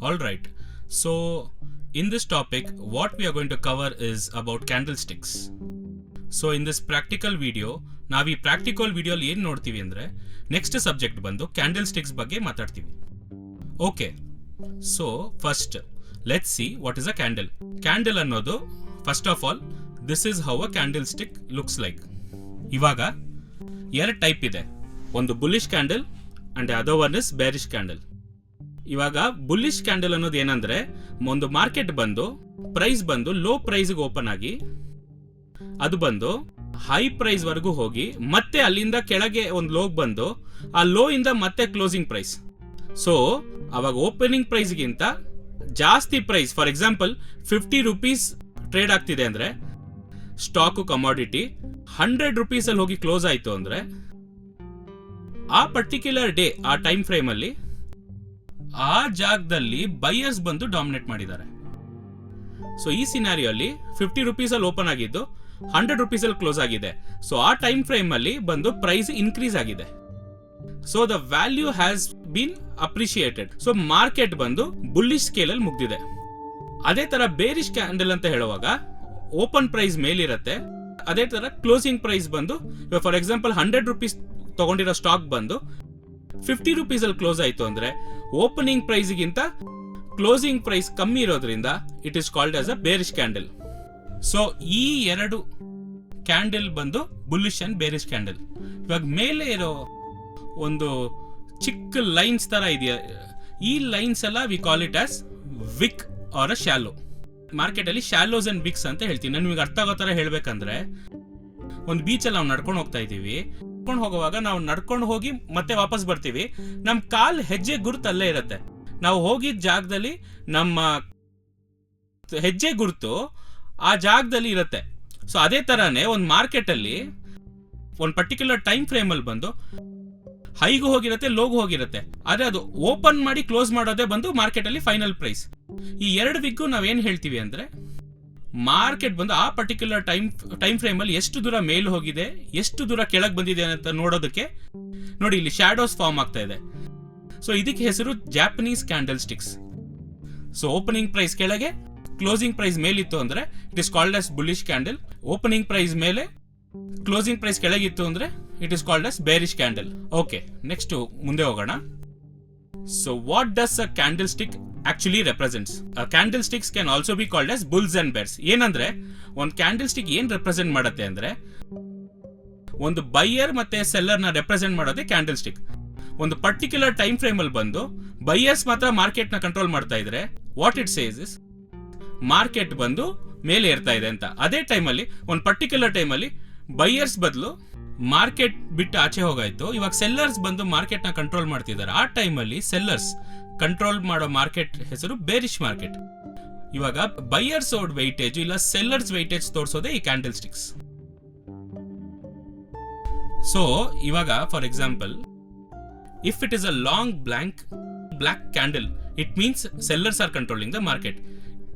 All right. So, in this topic, what we are going to cover is about candlesticks. So, in this practical video, ನಾವು ಈ practical ವಿಡಿಯೋಲಿ ಏನು ನೋಡ್ತೀವಿ ಅಂದರೆ next subject ಬಂದು candlesticks ಬಗ್ಗೆ ಮಾತಾಡ್ತೀವಿ. Okay, so first let's see what is a candle. Candle ಅನ್ನೋದು first of all this is how a candle stick looks like. ಇವಾಗ ಎರಡು ಟೈಪ್ ಇದೆ, ಒಂದು bullish candle and other one is bearish candle. ಇವಾಗ bullish candle ಅನ್ನೋದು ಏನಂದ್ರೆ, ಒಂದು market ಬಂದು ಪ್ರೈಸ್ ಬಂದು ಲೋ ಪ್ರೈಸ್ಗೆ ಓಪನ್ ಆಗಿ ಅದು ಬಂದು ಹೈ ಪ್ರೈಸ್ ವರೆಗೂ ಹೋಗಿ ಮತ್ತೆ ಅಲ್ಲಿಂದ ಕೆಳಗೆ ಒಂದು ಲೋಗ್ ಬಂದು ಆ ಲೋ ಇಂದ ಮತ್ತೆ ಕ್ಲೋಸಿಂಗ್ ಪ್ರೈಸ್. ಸೊ ಅವಾಗ ಓಪನಿಂಗ್ ಪ್ರೈಸ್ಗಿಂತ ಜಾಸ್ತಿ price, for example 50 rupees trade ಆಗ್ತಿದೆ ಅಂದ್ರೆ ಸ್ಟಾಕು ಕಮಾಡಿಟಿ 100 ರೂಪೀಸ್ ಅಲ್ಲಿ ಹೋಗಿ ಕ್ಲೋಸ್ ಆಯ್ತು ಅಂದ್ರೆ ಆ ಪರ್ಟಿಕ್ಯುಲರ್ ಡೇ ಆ ಟೈಮ್ ಫ್ರೇಮ್ ಅಲ್ಲಿ ಆ ಜಾಗದಲ್ಲಿ ಬೈಯರ್ಸ್ ಬಂದು ಡಾಮಿನೇಟ್ ಮಾಡಿದ್ದಾರೆ. ಸೊ ಈ ಸಿನಾರಿಯೋ ಅಲ್ಲಿ 50 ರೂಪೀಸ್ ಅಲ್ಲಿ ಓಪನ್ ಆಗಿದ್ದು 100 ರೂಪೀಸ್ ಅಲ್ಲಿ ಕ್ಲೋಸ್ ಆಗಿದೆ. ಸೊ ಆ ಟೈಮ್ ಫ್ರೇಮ್ ಅಲ್ಲಿ ಬಂದು ಪ್ರೈಸ್ ಇನ್ಕ್ರೀಸ್ ಆಗಿದೆ. So the value has been appreciated. So market ಬಂದು ಬುಲ್ಲಿಶ್ ಸ್ಕೇಲ್ ಅಲ್ಲಿ ಮುಗ್ದಿದೆ. ಅದೇ ತರ ಬೇರಿಶ್ ಕ್ಯಾಂಡಲ್ ಅಂತ ಹೇಳುವಾಗ ಓಪನ್ ಪ್ರೈಸ್ ಮೇಲಿರುತ್ತೆ, ಅದೇ ತರ ಕ್ಲೋಸಿಂಗ್ ಪ್ರೈಸ್ ಬಂದು ಫಾರ್ ಎಕ್ಸಾಂಪಲ್ 100 ರೂಪೀಸ್ ತಗೊಂಡಿರೋ ಸ್ಟಾಕ್ ಬಂದು 50 ರೂಪೀಸ್ ಅಲ್ಲಿ ಕ್ಲೋಸ್ ಆಯ್ತು ಅಂದ್ರೆ ಓಪನಿಂಗ್ ಪ್ರೈಸ್ಗಿಂತ ಕ್ಲೋಸಿಂಗ್ ಪ್ರೈಸ್ ಕಮ್ಮಿ ಇರೋದ್ರಿಂದ it is called as a bearish candle. So ಈ ಎರಡು ಕ್ಯಾಂಡಲ್ ಬಂದು ಬುಲ್ಲಿಶ್ ಅಂಡ್ ಬೇರಿಶ್ ಕ್ಯಾಂಡಲ್. ಇವಾಗ ಮೇಲೆ ಇರೋ ಒಂದು ಚಿಕ್ಕ ಲೈನ್ಸ್ ತರ ಇದೆಯಾ, ಈ ಲೈನ್ಸ್ ಎಲ್ಲ we call it as wick or a shadow. Market ಅಲ್ಲಿ ಶಾಲೋಸ್ ಅಂಡ್ ವಿಕ್ಸ್ ಅಂತ ಹೇಳ್ತೀನಿ. ನಾನು ನಿಮಗೆ ಅರ್ಥ ಆಗೋ ತರ ಹೇಳ್ಬೇಕಂದ್ರೆ, ಒಂದು ಬೀಚಲ್ಲಿ ನಾವು ನಡ್ಕೊಂಡು ಹೋಗ್ತಾ ಇದೀವಿ, ನಡ್ಕೊಂಡು ಹೋಗುವಾಗ ನಾವು ನಡ್ಕೊಂಡು ಹೋಗಿ ಮತ್ತೆ ವಾಪಸ್ ಬರ್ತೀವಿ, ನಮ್ಮ ಕಾಲ್ ಹೆಜ್ಜೆ ಗುರುತು ಅಲ್ಲೇ ಇರುತ್ತೆ. ನಾವು ಹೋಗಿದ್ದ ಜಾಗದಲ್ಲಿ ನಮ್ಮ ಹೆಜ್ಜೆ ಗುರುತು ಆ ಜಾಗದಲ್ಲಿ ಇರುತ್ತೆ. ಸೊ ಅದೇ ತರಾನೇ ಒಂದು ಮಾರ್ಕೆಟ್ ಅಲ್ಲಿ ಒಂದು ಪರ್ಟಿಕ್ಯುಲರ್ ಟೈಮ್ ಫ್ರೇಮ್ ಅಲ್ಲಿ ಬಂದು ಹೈಗೂ ಹೋಗಿರುತ್ತೆ, ಲೋಗೂ ಹೋಗಿರುತ್ತೆ. ಆದ್ರೆ ಅದು ಓಪನ್ ಮಾಡಿ ಕ್ಲೋಸ್ ಮಾಡೋದೇ ಬಂದು ಮಾರ್ಕೆಟ್ ಅಲ್ಲಿ ಫೈನಲ್ ಪ್ರೈಸ್. ಈ ಎರಡು ವಿಗ್ಗು ನಾವೇನ್ ಹೇಳ್ತೀವಿ ಅಂದ್ರೆ, ಮಾರ್ಕೆಟ್ ಬಂದು ಆ ಪರ್ಟಿಕ್ಯುಲರ್ ಟೈಮ್ ಫ್ರೇಮ್ ಅಲ್ಲಿ ಎಷ್ಟು ದೂರ ಮೇಲ್ ಹೋಗಿದೆ, ಎಷ್ಟು ದೂರ ಕೆಳಗೆ ಬಂದಿದೆ ಅಂತ ನೋಡೋದಕ್ಕೆ ನೋಡಿ ಇಲ್ಲಿ ಶಾಡೋಸ್ ಫಾರ್ಮ್ ಆಗ್ತಾ ಇದೆ. ಸೊ ಇದಕ್ಕೆ ಹೆಸರು Japanese candle sticks. So opening price ಕೆಳಗೆ, ಕ್ಲೋಸಿಂಗ್ ಪ್ರೈಸ್ ಮೇಲಿತ್ತು ಅಂದ್ರೆ it is called as bullish candle. Opening price ಮೇಲೆ, ಕ್ಲೋಸಿಂಗ್ ಪ್ರೈಸ್ ಕೆಳಗಿತ್ತು ಅಂದ್ರೆ it is called as bearish candle. Okay, next ಮುಂದೆ ಹೋಗೋಣ. So what does a candle stick actually represents? A candlesticks can also be called as bulls and bears. ಏನಂದ್ರೆ ಒಂದು candle stick ಏನ್ represent ಮಾಡುತ್ತೆ ಅಂದ್ರೆ, ಒಂದು ಬೈಯರ್ ಮತ್ತೆ ಸೆಲ್ಲರ್ ನ ರೆಪ್ರೆಸೆಂಟ್ ಮಾಡೋದೇ ಕ್ಯಾಂಡಲ್ ಸ್ಟಿಕ್. ಒಂದು ಪರ್ಟಿಕ್ಯುಲರ್ ಟೈಮ್ ಫ್ರೇಮ್ ಅಲ್ಲಿ ಬಂದು ಬೈಯರ್ಸ್ ಮಾತ್ರ ಮಾರ್ಕೆಟ್ ನ ಕಂಟ್ರೋಲ್ ಮಾಡ್ತಾ ಇದ್ರೆ what it says is market ಬಂದು ಮೇಲೆ ಇರ್ತಾ ಇದೆ ಅಂತ. ಅದೇ ಟೈಮ್ ಅಲ್ಲಿ ಒಂದು ಪರ್ಟಿಕ್ಯುಲರ್ ಟೈಮ್ ಅಲ್ಲಿ ಬೈಯರ್ಸ್ ಬದಲು ಮಾರ್ಕೆಟ್ ಬಿಟ್ಟು ಆಚೆ ಹೋಗಾಯ್ತು, ಇವಾಗ ಸೆಲ್ಲರ್ಸ್ ಬಂದು ಮಾರ್ಕೆಟ್ ನ ಕಂಟ್ರೋಲ್ ಮಾಡ್ತಿದ್ದಾರೆ. ಆ ಟೈಮ್ ಅಲ್ಲಿ ಸೆಲ್ಲರ್ಸ್ ಕಂಟ್ರೋಲ್ ಮಾಡೋ ಮಾರ್ಕೆಟ್ ಹೆಸರು ಬೇರಿಶ್ ಮಾರ್ಕೆಟ್. ಇವಾಗ ಬೈಯರ್ಸ್ ವೈಟೇಜ್ ಇಲ್ಲ ಸೆಲ್ಲರ್ಸ್ ವೈಟೇಜ್ ತೋರಿಸೋದೇ ಈ ಕ್ಯಾಂಡಲ್ ಸ್ಟಿಕ್ಸ್. ಸೊ ಇವಾಗ for example, if it is a long black candle, it means sellers are controlling the market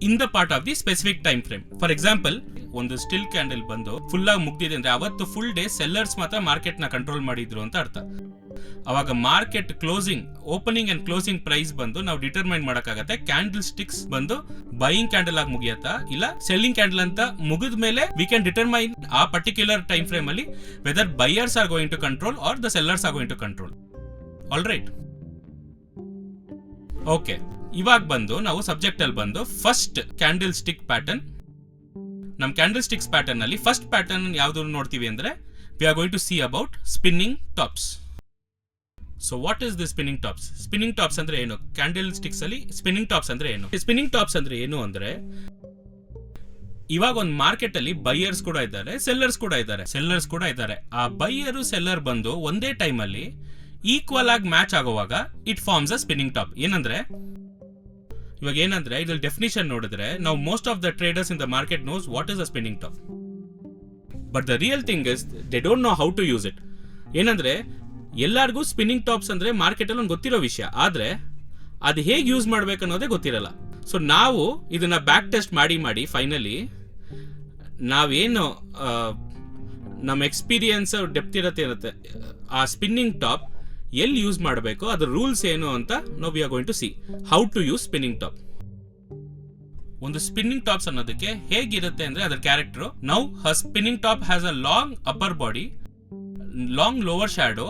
in the part of the specific time frame. For example, ಒಂದು still candle ಬಂದು full ಆಗಿ ಮುಗ್ದಿದೆ ಅಂದ್ರೆ ಅವತ್ತು full day sellers ಮಾತ್ರ market ನ control ಮಾಡಿದ್ರು ಅಂತ ಅರ್ಥ. ಅವಾಗ market closing, opening and closing price ಬಂದು ನಾವು ಡಿಟರ್ಮೈನ್ ಮಾಡಕ್ಕಾಗತ್ತೆ. ಕ್ಯಾಂಡಲ್ ಸ್ಟಿಕ್ಸ್ ಬಂದು ಬೈಯಿಂಗ್ ಕ್ಯಾಂಡಲ್ ಆಗಿ ಮುಗಿಯತ್ತಾ ಇಲ್ಲ ಸೆಲ್ಲಿಂಗ್ ಕ್ಯಾಂಡಲ್ ಅಂತ ಮುಗಿದ ಮೇಲೆ ವಿ ಕ್ಯಾನ್ ಡಿಟರ್ಮೈನ್ ಆ ಪರ್ಟಿಕ್ಯುಲರ್ ಟೈಮ್ ಫ್ರೇಮ್ ಅಲ್ಲಿ whether buyers are going to control or the sellers are going to control. All right, okay. ಇವಾಗ ಬಂದು ನಾವು ಸಬ್ಜೆಕ್ಟ್ ಅಲ್ಲಿ ಬಂದು ಫಸ್ಟ್ ಕ್ಯಾಂಡಲ್ ಸ್ಟಿಕ್ ಪ್ಯಾಟರ್ನ್. ನಮ್ ಕ್ಯಾಂಡಲ್ ಸ್ಟಿಕ್ಸ್ ಪ್ಯಾಟರ್ನ್ ಅಲ್ಲಿ ಫಸ್ಟ್ ಪ್ಯಾಟರ್ನ್ ಯಾವ್ದು ನೋಡ್ತೀವಿ ಅಂದ್ರೆ, we are going to see about spinning tops. So what is the spinning tops? Spinning tops ಅಂದ್ರೆ ಏನು? ಕ್ಯಾಂಡಲ್ ಸ್ಟಿಕ್ಸ್ ಅಲ್ಲಿ ಸ್ಪಿನ್ನಿಂಗ್ ಟಾಪ್ಸ್ ಅಂದ್ರೆ ಏನು? ಸ್ಪಿನ್ನಿಂಗ್ ಟಾಪ್ಸ್ ಅಂದ್ರೆ ಏನು ಅಂದ್ರೆ, ಇವಾಗ ಒಂದು ಮಾರ್ಕೆಟ್ ಅಲ್ಲಿ ಬೈಯರ್ಸ್ ಕೂಡ ಇದ್ದಾರೆ, ಸೆಲ್ಲರ್ಸ್ ಕೂಡ ಇದ್ದಾರೆ. ಆ ಬೈಯರು ಸೆಲ್ಲರ್ ಬಂದು ಒಂದೇ ಟೈಮ್ ಅಲ್ಲಿ ಈಕ್ವಲ್ ಆಗಿ ಮ್ಯಾಚ್ ಆಗುವಾಗ it forms a spinning top. ಇವಾಗ ಏನಂದ್ರೆ ಇದ್ರಲ್ಲಿ ಡೆಫಿನಿಷನ್ ನೋಡಿದ್ರೆ ನಾವು most of the traders in the market knows what is a spinning top, but the real thing is they don't know how to use it. ಏನಂದ್ರೆ ಎಲ್ಲರಿಗೂ spinning tops ಅಂದ್ರೆ market ಅಲ್ಲಿ ಒಂದು ಗೊತ್ತಿರೋ ವಿಷಯ, ಆದ್ರೆ ಅದು ಹೇಗೆ ಯೂಸ್ ಮಾಡ್ಬೇಕು ಅನ್ನೋದೇ ಗೊತ್ತಿರಲ್ಲ. ಸೊ ನಾವು ಇದನ್ನ ಬ್ಯಾಕ್ ಟೆಸ್ಟ್ ಮಾಡಿ ಫೈನಲಿ ನಾವೇನು ನಮ್ಮ ಎಕ್ಸ್ಪೀರಿಯನ್ಸ್ ಡೆಪ್ತ್ ಇರುತ್ತೆ, ಆ ಸ್ಪಿನ್ನಿಂಗ್ ಟಾಪ್ ಎಲ್ಲಿ ಯೂಸ್ ಮಾಡಬೇಕು, ಅದ್ರ ರೂಲ್ಸ್ ಏನು ಅಂತ ನಾವು we are going to see how to use spinning top. ಒಂದು ಸ್ಪಿನ್ನಿಂಗ್ ಟಾಪ್ಸ್ ಅನ್ನೋದಕ್ಕೆ ಹೇಗಿರುತ್ತೆ ಅಂದ್ರೆ ಅದರ character. Now her spinning top has a long upper body, long lower shadow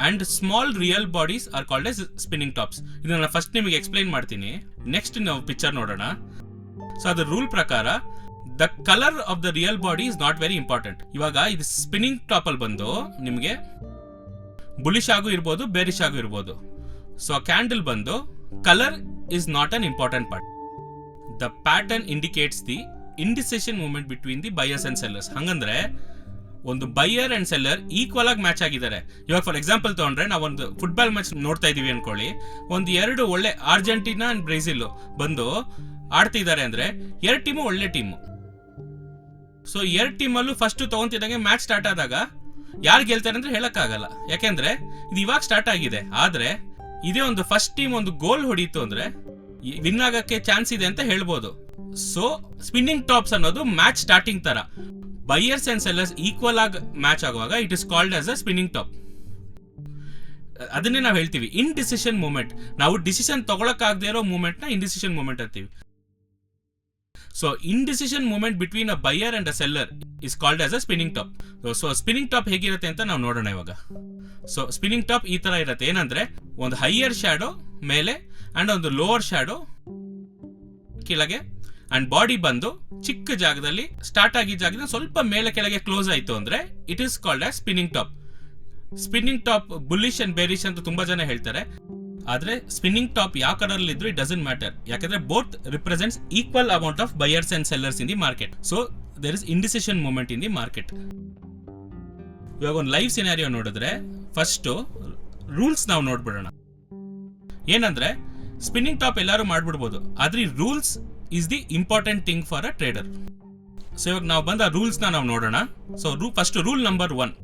and small real bodies are called as spinning tops. ಇದನ್ನ first ನಿಮಗೆ explain ಮಾಡ್ತೀನಿ, next ನಾವು picture ನೋಡೋಣ. ಸೊ ಅದ್ರ ರೂಲ್ ಪ್ರಕಾರ the colour of the real body is not very important. ಇವಾಗ ಇದು spinning top ಅಲ್ಲಿ ಬಂದು ನಿಮಗೆ ಬುಲಿಶ್ ಆಗು ಇರ್ಬೋದು, ಬೇರಿಶ್ ಆಗು ಇರ್ಬೋದು. ಸೊ ಕ್ಯಾಂಡಲ್ ಬಂದು colour is not an important part. The pattern indicates the indecision movement between the buyers and sellers. ಹಂಗಂದ್ರೆ ಒಂದು ಬೈಯರ್ ಅಂಡ್ ಸೆಲ್ಲರ್ ಈಕ್ವಲ್ ಆಗಿ ಮ್ಯಾಚ್ ಆಗಿದ್ದಾರೆ. ಇವಾಗ ಫಾರ್ ಎಕ್ಸಾಂಪಲ್ ತಗೊಂಡ್ರೆ ನಾವು ಒಂದು ಫುಟ್ಬಾಲ್ ಮ್ಯಾಚ್ ನೋಡ್ತಾ ಇದೀವಿ ಅನ್ಕೊಳ್ಳಿ, ಒಂದು ಎರಡು ಒಳ್ಳೆ ಅರ್ಜೆಂಟೀನಾ ಅಂಡ್ ಬ್ರೆಜಿಲ್ ಬಂದು ಆಡ್ತಿದ್ದಾರೆ ಅಂದ್ರೆ ಎರಡು ಟೀಮು ಒಳ್ಳೆ ಟೀಮು. ಸೊ ಎರಡು ಟೀಮಲ್ಲೂ ಫಸ್ಟ್ ತಗೊಂತಿದ್ದಂಗೆ ಮ್ಯಾಚ್ ಸ್ಟಾರ್ಟ್ ಆದಾಗ ಯಾರು ಗೆಲ್ತಾರೆ ಅಂದ್ರೆ ಹೇಳಕ್ಕಾಗಲ್ಲ, ಯಾಕೆಂದ್ರೆ ಇದು ಇವಾಗ ಸ್ಟಾರ್ಟ್ ಆಗಿದೆ. ಆದ್ರೆ ಇದೇ ಒಂದು ಫಸ್ಟ್ ಟೀಮ್ ಒಂದು ಗೋಲ್ ಹೊಡೀತು ಅಂದ್ರೆ ವಿನ್ ಆಗಕ್ಕೆ ಚಾನ್ಸ್ ಇದೆ ಅಂತ ಹೇಳ್ಬೋದು. ಸೊ ಸ್ಪಿನ್ನಿಂಗ್ ಟಾಪ್ಸ್ ಅನ್ನೋದು ಮ್ಯಾಚ್ ಸ್ಟಾರ್ಟಿಂಗ್ ತರ, ಬೈಯರ್ಸ್ ಅಂಡ್ ಸೆಲ್ಲರ್ಸ್ ಈಕ್ವಲ್ ಆಗಿ ಮ್ಯಾಚ್ ಆಗುವಾಗ it is called as a spinning top. ಅದನ್ನೇ ನಾವು ಹೇಳ್ತೀವಿ ಇನ್ಡಿಸಿಷನ್ ಮೂವ್ಮೆಂಟ್. ನಾವು ಡಿಸಿಷನ್ ತಗೊಳಕ್ಕಾಗದೇ ಇರೋ ಮೂವ್ಮೆಂಟ್ ನ ಇನ್ಡಿಸಿಷನ್ ಮೂವ್ಮೆಂಟ್ ಅಂತೀವಿ. So indecision movement between a buyer and a seller is called as a spinning top. So spinning top ಹೇಗಿರುತ್ತೆ ಅಂತ ನಾವು ನೋಡೋಣ ಇವಾಗ. ಸೊ ಸ್ಪಿನ್ನಿಂಗ್ ಟಾಪ್ ಈ ತರ ಇರುತ್ತೆ. ಏನಂದ್ರೆ ಒಂದು ಹೈಯರ್ ಶ್ಯಾಡೋ ಮೇಲೆ ಅಂಡ್ ಒಂದು ಲೋವರ್ ಶ್ಯಾಡೋ ಕೆಳಗೆ ಅಂಡ್ ಬಾಡಿ ಬಂದು ಚಿಕ್ಕ ಜಾಗದಲ್ಲಿ ಸ್ಟಾರ್ಟ್ ಆಗಿದ್ದ ಜಾಗದಿಂದ ಸ್ವಲ್ಪ ಮೇಲೆ ಕೆಳಗೆ ಕ್ಲೋಸ್ ಆಯ್ತು ಅಂದ್ರೆ it is called as spinning top. Spinning top bullish and bearish ಅಂತ ತುಂಬಾ ಜನ ಹೇಳ್ತಾರೆ. ಆದ್ರೆ ಸ್ಪಿನ್ನಿಂಗ್ ಟಾಪ್ ಯಾವ ಕಲರ್ ಇದ್ರು ಇಟ್ ಡಸಂಟ್ ಮ್ಯಾಟರ್, ಯಾಕಂದ್ರೆ both represents equal amount of buyers and sellers in the market. So there is indecision movement in the market. ಇವಾಗ ಒಂದು ಲೈವ್ ಸಿನಾರಿಯೋ ನೋಡಿದ್ರೆ ಫಸ್ಟ್ ರೂಲ್ಸ್ ನಾವು ನೋಡ್ಬಿಡೋಣ. ಏನಂದ್ರೆ ಸ್ಪಿನ್ನಿಂಗ್ ಟಾಪ್ ಎಲ್ಲರೂ ಮಾಡ್ಬಿಡ್ಬೋದು, ಆದ್ರೆ rules is the important thing for a trader. So ಇವಾಗ ನಾವು ಬಂದ ರೂಲ್ಸ್ ನಾವು ನೋಡೋಣ. So first rule number 1,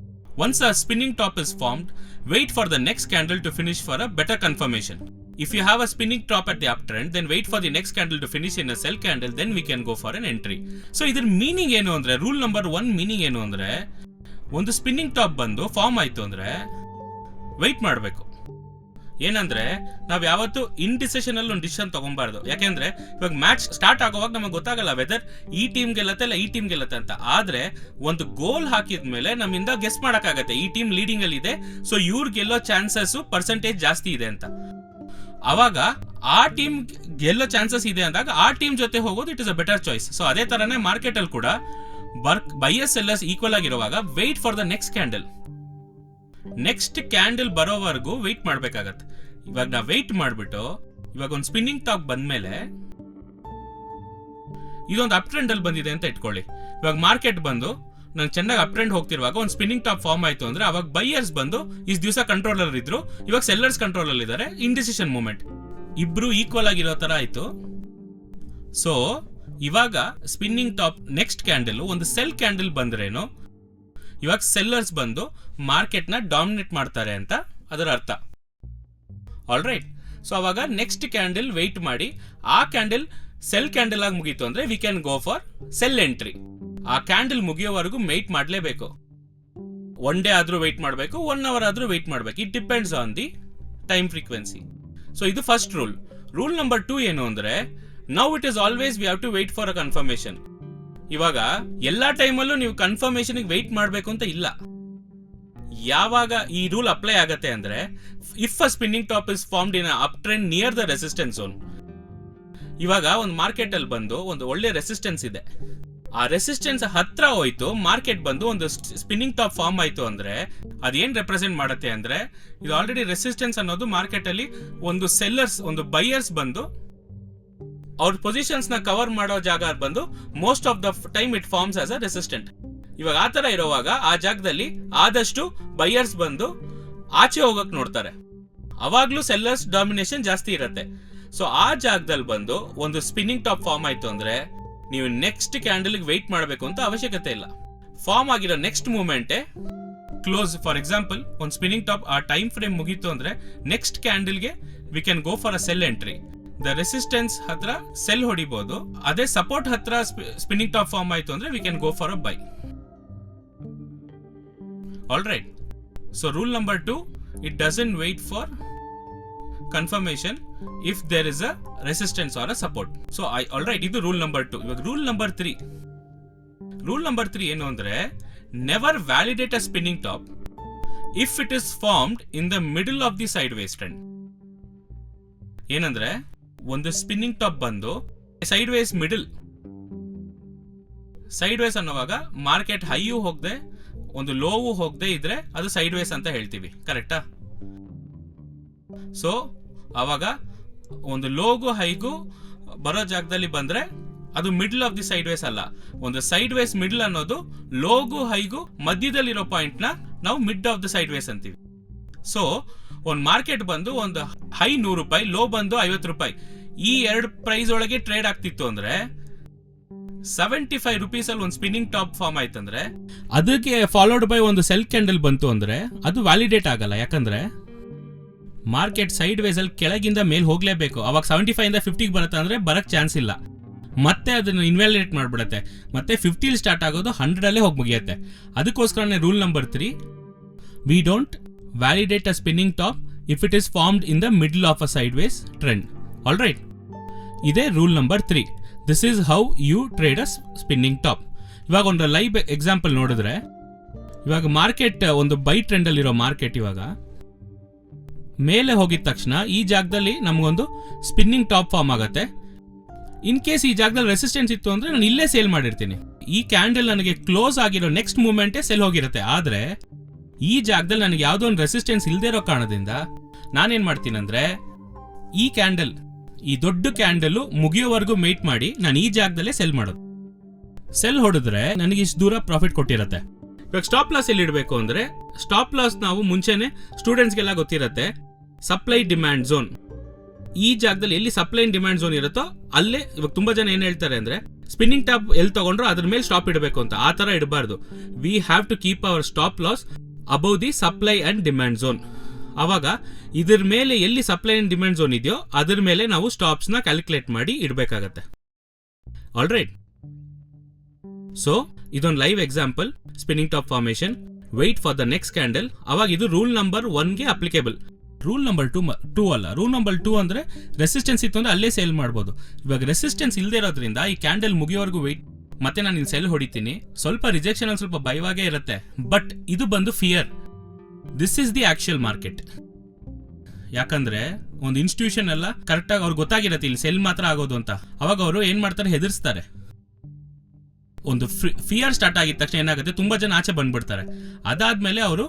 once a spinning top is formed, wait for the next candle to finish for a better confirmation. If you have a spinning top at the uptrend, then wait for the next candle to finish in a sell candle, then we can go for an entry. So ಇದರ meaning ಏನು ಅಂದ್ರೆ, rule number 1 meaning ಏನು ಅಂದ್ರೆ, ಒಂದು spinning top ಬಂದು form ಆಯ್ತು ಅಂದ್ರೆ weight ಮಾಡಬೇಕು. ಏನಂದ್ರೆ ನಾವ್ ಯಾವತ್ತು ಇಂಡಿಸಿಷನ್ ಅಲ್ಲಿ ಒಂದು ಡಿಸಿಷನ್ ತಗೊಬಾರ್ದು. ಯಾಕೆಂದ್ರೆ ಇವಾಗ ಮ್ಯಾಚ್ ಸ್ಟಾರ್ಟ್ ಆಗುವಾಗ ನಮಗೆ ಗೊತ್ತಾಗಲ್ಲ ವೆದರ್ ಈ ಟೀಮ್ ಗೆಲ್ಲತ್ತೆ ಇಲ್ಲ ಈ ಟೀಮ್ ಗೆಲ್ಲತ್ತೆ ಅಂತ. ಆದ್ರೆ ಒಂದು ಗೋಲ್ ಹಾಕಿದ್ಮೇಲೆ ನಮ್ಮಿಂದ ಗೆಸ್ ಮಾಡಕ್ಕಾಗತ್ತೆ ಈ ಟೀಮ್ ಲೀಡಿಂಗ್ ಅಲ್ಲಿ ಇದೆ, ಸೊ ಇವ್ರು ಗೆಲ್ಲೋ ಚಾನ್ಸಸ್ ಪರ್ಸೆಂಟೇಜ್ ಜಾಸ್ತಿ ಇದೆ ಅಂತ. ಅವಾಗ ಆ ಟೀಮ್ ಗೆಲ್ಲೋ ಚಾನ್ಸಸ್ ಇದೆ ಅಂದಾಗ ಆ ಟೀಮ್ ಜೊತೆ ಹೋಗೋದು it is a better choice. So ಅದೇ ತರನೇ ಮಾರ್ಕೆಟ್ ಅಲ್ಲಿ ಕೂಡ ಬೈಯರ್ಸ್ ಸೆಲ್ಲರ್ಸ್ ಈಕ್ವಲ್ ಆಗಿರುವಾಗ weight for the next candle. Next candle ಬರೋವರೆಗೂ ವೆಯ್ಟ್ ಮಾಡ್ಬೇಕಾಗತ್ತೆ. ಇವಾಗ ನಾವು ವೆಯ್ಟ್ ಮಾಡ್ಬಿಟ್ಟು ಇವಾಗ ಒಂದು ಸ್ಪಿನ್ನಿಂಗ್ ಟಾಪ್ ಬಂದ್ಮೇಲೆ ಇದೊಂದು ಅಪ್ ಟ್ರೆಂಡ್ ಅಲ್ಲಿ ಬಂದಿದೆ ಅಂತ ಇಟ್ಕೊಳ್ಳಿ. ಇವಾಗ ಮಾರ್ಕೆಟ್ ಬಂದು ನಂಗೆ ಚೆನ್ನಾಗಿ ಅಪ್ ಟ್ರೆಂಡ್ ಹೋಗ್ತಿರುವಾಗ ಒಂದು ಸ್ಪಿನ್ನಿಂಗ್ ಟಾಪ್ ಫಾರ್ಮ್ ಆಯ್ತು ಅಂದ್ರೆ ಅವಾಗ ಬೈಯರ್ಸ್ ಬಂದು ಇಷ್ಟು ದಿವಸ ಕಂಟ್ರೋಲ್ ಅಲ್ಲಿ ಇದ್ರು, ಇವಾಗ ಸೆಲ್ಲರ್ಸ್ ಕಂಟ್ರೋಲ್ ಅಲ್ಲಿ ಇದ್ದಾರೆ. ಇಂಡಿಸಿಷನ್ ಮೂವ್ಮೆಂಟ್ ಇಬ್ರು ಈಕ್ವಲ್ ಆಗಿರೋ ತರ ಆಯ್ತು. ಸೊ ಇವಾಗ ಸ್ಪಿನ್ನಿಂಗ್ ಟಾಪ್ ನೆಕ್ಸ್ಟ್ ಕ್ಯಾಂಡಲ್ ಒಂದು ಸೆಲ್ ಕ್ಯಾಂಡಲ್ ಬಂದ್ರೇನು, ಇವಾಗ ಸೆಲ್ಲರ್ಸ್ ಬಂದು ಮಾರ್ಕೆಟ್ ನ ಡಾಮಿನೇಟ್ ಮಾಡ್ತಾರೆ ಅಂತ ಅದರ ಅರ್ಥ. All right. ಸೊ ಅವಾಗ ನೆಕ್ಸ್ಟ್ ಕ್ಯಾಂಡಲ್ ವೆಯ್ಟ್ ಮಾಡಿ ಆ ಕ್ಯಾಂಡಲ್ ಸೆಲ್ ಕ್ಯಾಂಡಲ್ ಆಗಿ ಮುಗೀತು ಅಂದ್ರೆ we can go for cell entry. ಆ ಕ್ಯಾಂಡಲ್ ಮುಗಿಯೋವರೆಗೂ ವೆಯ್ಟ್ ಮಾಡಲೇಬೇಕು. 1 ಡೇ ಆದ್ರೂ ವೆಯ್ಟ್ ಮಾಡಬೇಕು, 1 ಅವರ್ ಆದ್ರೂ ವೆಯ್ಟ್ ಮಾಡಬೇಕು. It depends on the time frequency. So ಇದು ಫಸ್ಟ್ ರೂಲ್. ರೂಲ್ ನಂಬರ್ 2 ಏನು ಅಂದ್ರೆ, now it is always we have to wait for a confirmation. ಇವಾಗ ಎಲ್ಲಾ ಟೈಮಲ್ಲೂ ನೀವು ಕನ್ಫರ್ಮೇಶನ್ ವೆಯ್ಟ್ ಮಾಡಬೇಕು ಅಂತ ಇಲ್ಲ. ಯಾವಾಗ ಈ ರೂಲ್ ಅಪ್ಲೈ ಆಗತ್ತೆ ಅಂದ್ರೆ, if a spinning top is formed in up trend near the resistance zone. ಇವಾಗ ಒಂದು ಮಾರ್ಕೆಟ್ ಅಲ್ಲಿ ಬಂದು ಒಂದು ಒಳ್ಳೆ ರೆಸಿಸ್ಟೆನ್ಸ್ ಇದೆ, ಆ ರೆಸಿಸ್ಟೆನ್ಸ್ ಹತ್ರ ಹೋಯ್ತು, ಮಾರ್ಕೆಟ್ ಬಂದು ಒಂದು ಸ್ಪಿನ್ನಿಂಗ್ ಟಾಪ್ ಫಾರ್ಮ್ ಆಯ್ತು ಅಂದ್ರೆ ಅದೇನ್ ರೆಪ್ರೆಸೆಂಟ್ ಮಾಡುತ್ತೆ ಅಂದ್ರೆ, ಇದು ಆಲ್ರೆಡಿ ರೆಸಿಸ್ಟೆನ್ಸ್ ಅನ್ನೋದು ಮಾರ್ಕೆಟ್ ಅಲ್ಲಿ ಒಂದು ಸೆಲ್ಲರ್ಸ್ ಒಂದು ಬೈಯರ್ಸ್ ಬಂದು ಅವ್ರ ಪೊಸಿಷನ್ಸ್ ನ ಕವರ್ ಮಾಡೋ ಜಾಗ ಬಂದು most of the time it forms as a resistant. ಇವಾಗ ಆ ತರ ಇರುವಾಗ ಆ ಜಾಗದಲ್ಲಿ ಆದಷ್ಟು ಬೈಯರ್ಸ್ ಬಂದು ಆಚೆ ಹೋಗಕ್ ನೋಡ್ತಾರೆ, ಅವಾಗ್ಲೂ ಸೆಲ್ಲರ್ಸ್ ಡಾಮಿನೇಷನ್ ಜಾಸ್ತಿ ಇರುತ್ತೆ. ಸೊ ಆ ಜಾಗದಲ್ಲಿ ಬಂದು ಒಂದು ಸ್ಪಿನ್ನಿಂಗ್ ಟಾಪ್ ಫಾರ್ಮ್ ಆಯ್ತು ಅಂದ್ರೆ ನೀವು ನೆಕ್ಸ್ಟ್ ಕ್ಯಾಂಡಲ್ ವೆಯ್ಟ್ ಮಾಡಬೇಕು ಅಂತ ಅವಶ್ಯಕತೆ ಇಲ್ಲ. ಫಾರ್ಮ್ ಆಗಿರೋ next movement close. For example ಒಂದು ಸ್ಪಿನ್ನಿಂಗ್ ಟಾಪ್ ಆ ಟೈಮ್ ಫ್ರೇಮ್ ಮುಗೀತು ಅಂದ್ರೆ ನೆಕ್ಸ್ಟ್ ಕ್ಯಾಂಡಲ್ಗೆ we can go for a sell entry. The resistance ಹತ್ರ ಸೆಲ್ ಹೊಡಿಬಹುದು, ಅದೇ ಸಪೋರ್ಟ್ ಹತ್ರ ಸ್ಪಿನ್ನಿಂಗ್ ಟಾಪ್ ಫಾರ್ಮ್ ಆಯ್ತು ಅಂದ್ರೆ we can go for a buy. All right. So rule number 2, it doesn't wait for confirmation if there is a resistance or a support. So alright, ಇದು rule number 2. ಇವಾಗ rule number 3 ಏನು ಅಂದ್ರೆ, never validate a spinning top if it is formed in the middle of the sideways trend. ಏನಂದ್ರೆ, ಒಂದು spinning top ಬಂದು ಸೈಡ್ವೇಸ್ ಅನ್ನುವಾಗ market ಹೈಯೂ ಹೋಗದೆ ಒಂದು ಲೋವು ಹೋಗದೆ ಇದ್ರೆ ಅದು ಸೈಡ್ವೇಸ್ ಅಂತ ಹೇಳ್ತೀವಿ, ಕರೆಕ್ಟಾ? ಸೊ ಅವಾಗ ಒಂದು ಲೋಗು ಹೈಗೂ ಬರೋ ಜಾಗದಲ್ಲಿ ಬಂದ್ರೆ ಅದು ಮಿಡ್ಲ್ ಆಫ್ ದಿ ಸೈಡ್ವೇಸ್ ಅಲ್ಲ. ಒಂದು ಸೈಡ್ವೇಸ್ ಮಿಡ್ಲ್ ಅನ್ನೋದು ಲೋಗು ಹೈಗೂ ಮಧ್ಯದಲ್ಲಿರೋ ಪಾಯಿಂಟ್ ನ ನಾವು ಮಿಡ್ ಆಫ್ ದ ಸೈಡ್ವೇಸ್ ಅಂತೀವಿ. ಸೊ ಒಂದು ಮಾರ್ಕೆಟ್ ಬಂದು ಒಂದು ಹೈ 100 ರೂಪಾಯಿ, ಲೋ ಬಂದು 50 ರೂಪಾಯಿ, ಈ ಎರಡು ಪ್ರೈಸ್ ಒಳಗೆ ಟ್ರೇಡ್ ಆಗ್ತಿತ್ತು ಅಂದ್ರೆ 75 ರೂಪೀಸ್ ಅಲ್ಲಿ ಒಂದು ಸ್ಪಿನ್ನಿಂಗ್ ಟಾಪ್ ಫಾರ್ಮ್ ಆಯ್ತಂದ್ರೆ ಅದಕ್ಕೆ ಫಾಲೋಡ್ ಬೈ ಒಂದು ಸೆಲ್ ಕ್ಯಾಂಡಲ್ ಬಂತು ಅಂದ್ರೆ ಅದು ವ್ಯಾಲಿಡೇಟ್ ಆಗಲ್ಲ. ಯಾಕಂದ್ರೆ ಮಾರ್ಕೆಟ್ ಸೈಡ್ ವೇಸ್ ಅಲ್ಲಿ ಕೆಳಗಿಂದ ಮೇಲ್ ಹೋಗ್ಲೇಬೇಕು. ಅವಾಗ 75 ಇಂದ 50 ಬರುತ್ತೆ ಅಂದ್ರೆ ಬರಕ್ ಚಾನ್ಸ್ ಇಲ್ಲ. ಮತ್ತೆ ಅದನ್ನು ಇನ್ವ್ಯಾಲಿಡೇಟ್ ಮಾಡ್ಬಿಡುತ್ತೆ. ಮತ್ತೆ 50 ಸ್ಟಾರ್ಟ್ ಆಗೋದು 100 ಅಲ್ಲೇ ಹೋಗಿ ಮುಗಿಯುತ್ತೆ. ಅದಕ್ಕೋಸ್ಕರನೇ rule number 3, we don't validate a spinning top if it is formed in the middle of a sideways trend. All right, ಇದೇ rule number 3. This is how you trade a spinning top. ಇವಾಗ ಒಂದು live example ನೋಡಿದ್ರೆ, ಇವಾಗ market ಒಂದು by trend ಅಲ್ಲಿರೋ market ಇವಾಗ ಮೇಲೆ ಹೋಗಿದ ತಕ್ಷಣ ಈ ಜಾಗದಲ್ಲಿ ನಮಗೊಂದು ಸ್ಪಿನ್ನಿಂಗ್ ಟಾಪ್ ಫಾರ್ಮ್ ಆಗುತ್ತೆ. ಇನ್ ಕೇಸ್ ಈ ಜಾಗದಲ್ಲಿ ರೆಸಿಸ್ಟೆನ್ಸ್ ಇತ್ತು ಅಂದ್ರೆ ನಾನು ಇಲ್ಲೇ ಸೇಲ್ ಮಾಡಿರ್ತೀನಿ. ಈ ಕ್ಯಾಂಡಲ್ ನನಗೆ ಕ್ಲೋಸ್ ಆಗಿರೋ ನೆಕ್ಸ್ಟ್ ಮೂಮೆಂಟೇ ಸೆಲ್ ಹೋಗಿರುತ್ತೆ. ಆದ್ರೆ ಈ ಜಾಗದಲ್ಲಿ ನನಗೆ ಯಾವುದೋ ಒಂದು ರೆಸಿಸ್ಟೆನ್ಸ್ ಇಲ್ಲದೆ ಇರೋ ಕಾರಣದಿಂದ ನಾನೇನ್ ಮಾಡ್ತೀನಿ ಅಂದ್ರೆ, ಈ ಕ್ಯಾಂಡಲ್, ಈ ದೊಡ್ಡ ಕ್ಯಾಂಡಲ್ ಮುಗಿಯೋವರೆಗೂ ವೇಟ್ ಮಾಡಿ ನಾನು ಈ ಜಾಗದಲ್ಲೇ ಸೆಲ್ ಮಾಡೋದು. ಸೆಲ್ ಹೊಡೆದ್ರೆ ನನಗೆ ಇಷ್ಟು ದೂರ ಪ್ರಾಫಿಟ್ ಕೊಟ್ಟಿರುತ್ತೆ. ಇವಾಗ ಸ್ಟಾಪ್ ಲಾಸ್ ಎಲ್ಲಿ ಇಡಬೇಕು ಅಂದ್ರೆ, ಸ್ಟಾಪ್ ಲಾಸ್ ನಾವು ಮುಂಚೆನೆ ಸ್ಟೂಡೆಂಟ್ಸ್ಗೆಲ್ಲ ಗೊತ್ತಿರುತ್ತೆ. ಸಪ್ಲೈ ಡಿಮ್ಯಾಂಡ್ ಝೋನ್, ಈ ಜಾಗದಲ್ಲಿ ಎಲ್ಲಿ ಸಪ್ಲೈ ಅಂಡ್ ಡಿಮ್ಯಾಂಡ್ ಝೋನ್ ಇರುತ್ತೋ ಅಲ್ಲೇ. ಇವಾಗ ತುಂಬಾ ಜನ ಏನ್ ಹೇಳ್ತಾರೆ ಅಂದ್ರೆ, ಸ್ಪಿನ್ನಿಂಗ್ ಟಾಪ್ ಎಲ್ಲಿ ತಗೊಂಡ್ರು ಅದ್ರ ಮೇಲೆ ಸ್ಟಾಪ್ ಇಡಬೇಕು ಅಂತ. ಆ ತರ ಇಡಬಾರ್ದು. We have to keep our stop loss above the supply and demand zone. ಅವಾಗ ಇದ್ರ ಮೇಲೆ ಎಲ್ಲಿ ಸಪ್ಲೈ ಅಂಡ್ ಡಿಮ್ಯಾಂಡ್ ಝೋನ್ ಇದೆಯೋ ಅದ್ರ ಮೇಲೆ ನಾವು ಸ್ಟಾಪ್ಸ್ ನ ಕ್ಯಾಲ್ಕುಲೇಟ್ ಮಾಡಿ ಇಡಬೇಕಾಗತ್ತೆ. ಆಲ್ ರೈಟ್, ಸೊ ಇದೊಂದು live example, spinning top formation. Wait for the next candle. ಅವಾಗ ಇದು ರೂಲ್ ನಂಬರ್ 1ಗೆ ಅಪ್ಲಿಕೇಬಲ್. ರೂಲ್ ನಂಬರ್ 2 ಅಲ್ಲ. ರೂಲ್ ನಂಬರ್ 2 ಅಂದ್ರೆ ರೆಸಿಸ್ಟೆನ್ಸ್ ಇತ್ತು ಅಂದ್ರೆ ಅಲ್ಲೇ ಸೇಲ್ ಮಾಡ್ಬೋದು. ಇವಾಗ ರೆಸಿಸ್ಟೆನ್ಸ್ ಇಲ್ಲದೆ ಇರೋದ್ರಿಂದ ಈ ಕ್ಯಾಂಡಲ್ ಮುಗಿಯೋವರೆಗೂ ವೆಯ್ಟ್, ಮತ್ತೆ ನಾನು ಇಲ್ಲಿ ಸೆಲ್ ಹೊಡಿತೀನಿ. ಸ್ವಲ್ಪ ರಿಜೆಕ್ಷನ್ ಅಲ್ಲಿ ಸ್ವಲ್ಪ ಭಯವಾಗೇ ಇರುತ್ತೆ, ಬಟ್ ಇದು ಬಂದು fear. This is the actual market. ಯಾಕಂದ್ರೆ ಒಂದು ಇನ್ಸ್ಟಿಟ್ಯೂಷನ್ ಎಲ್ಲ ಕರೆಕ್ಟ್ ಆಗಿ ಅವ್ರಿಗೆ ಗೊತ್ತಾಗಿರತ್ತೆ ಇಲ್ಲಿ ಸೆಲ್ ಮಾತ್ರ ಆಗೋದು ಅಂತ. ಅವಾಗ ಅವರು ಏನ್ ಮಾಡ್ತಾರೆ, ಹೆದರ್ಸ್ತಾರೆ. ಒಂದು ಫಿಯರ್ ಸ್ಟಾರ್ಟ್ ಆಗಿದ ತಕ್ಷಣ ಏನಾಗುತ್ತೆ, ತುಂಬಾ ಜನ ಆಚೆ ಬಂದ್ಬಿಡ್ತಾರೆ. ಅದಾದ್ಮೇಲೆ ಅವರು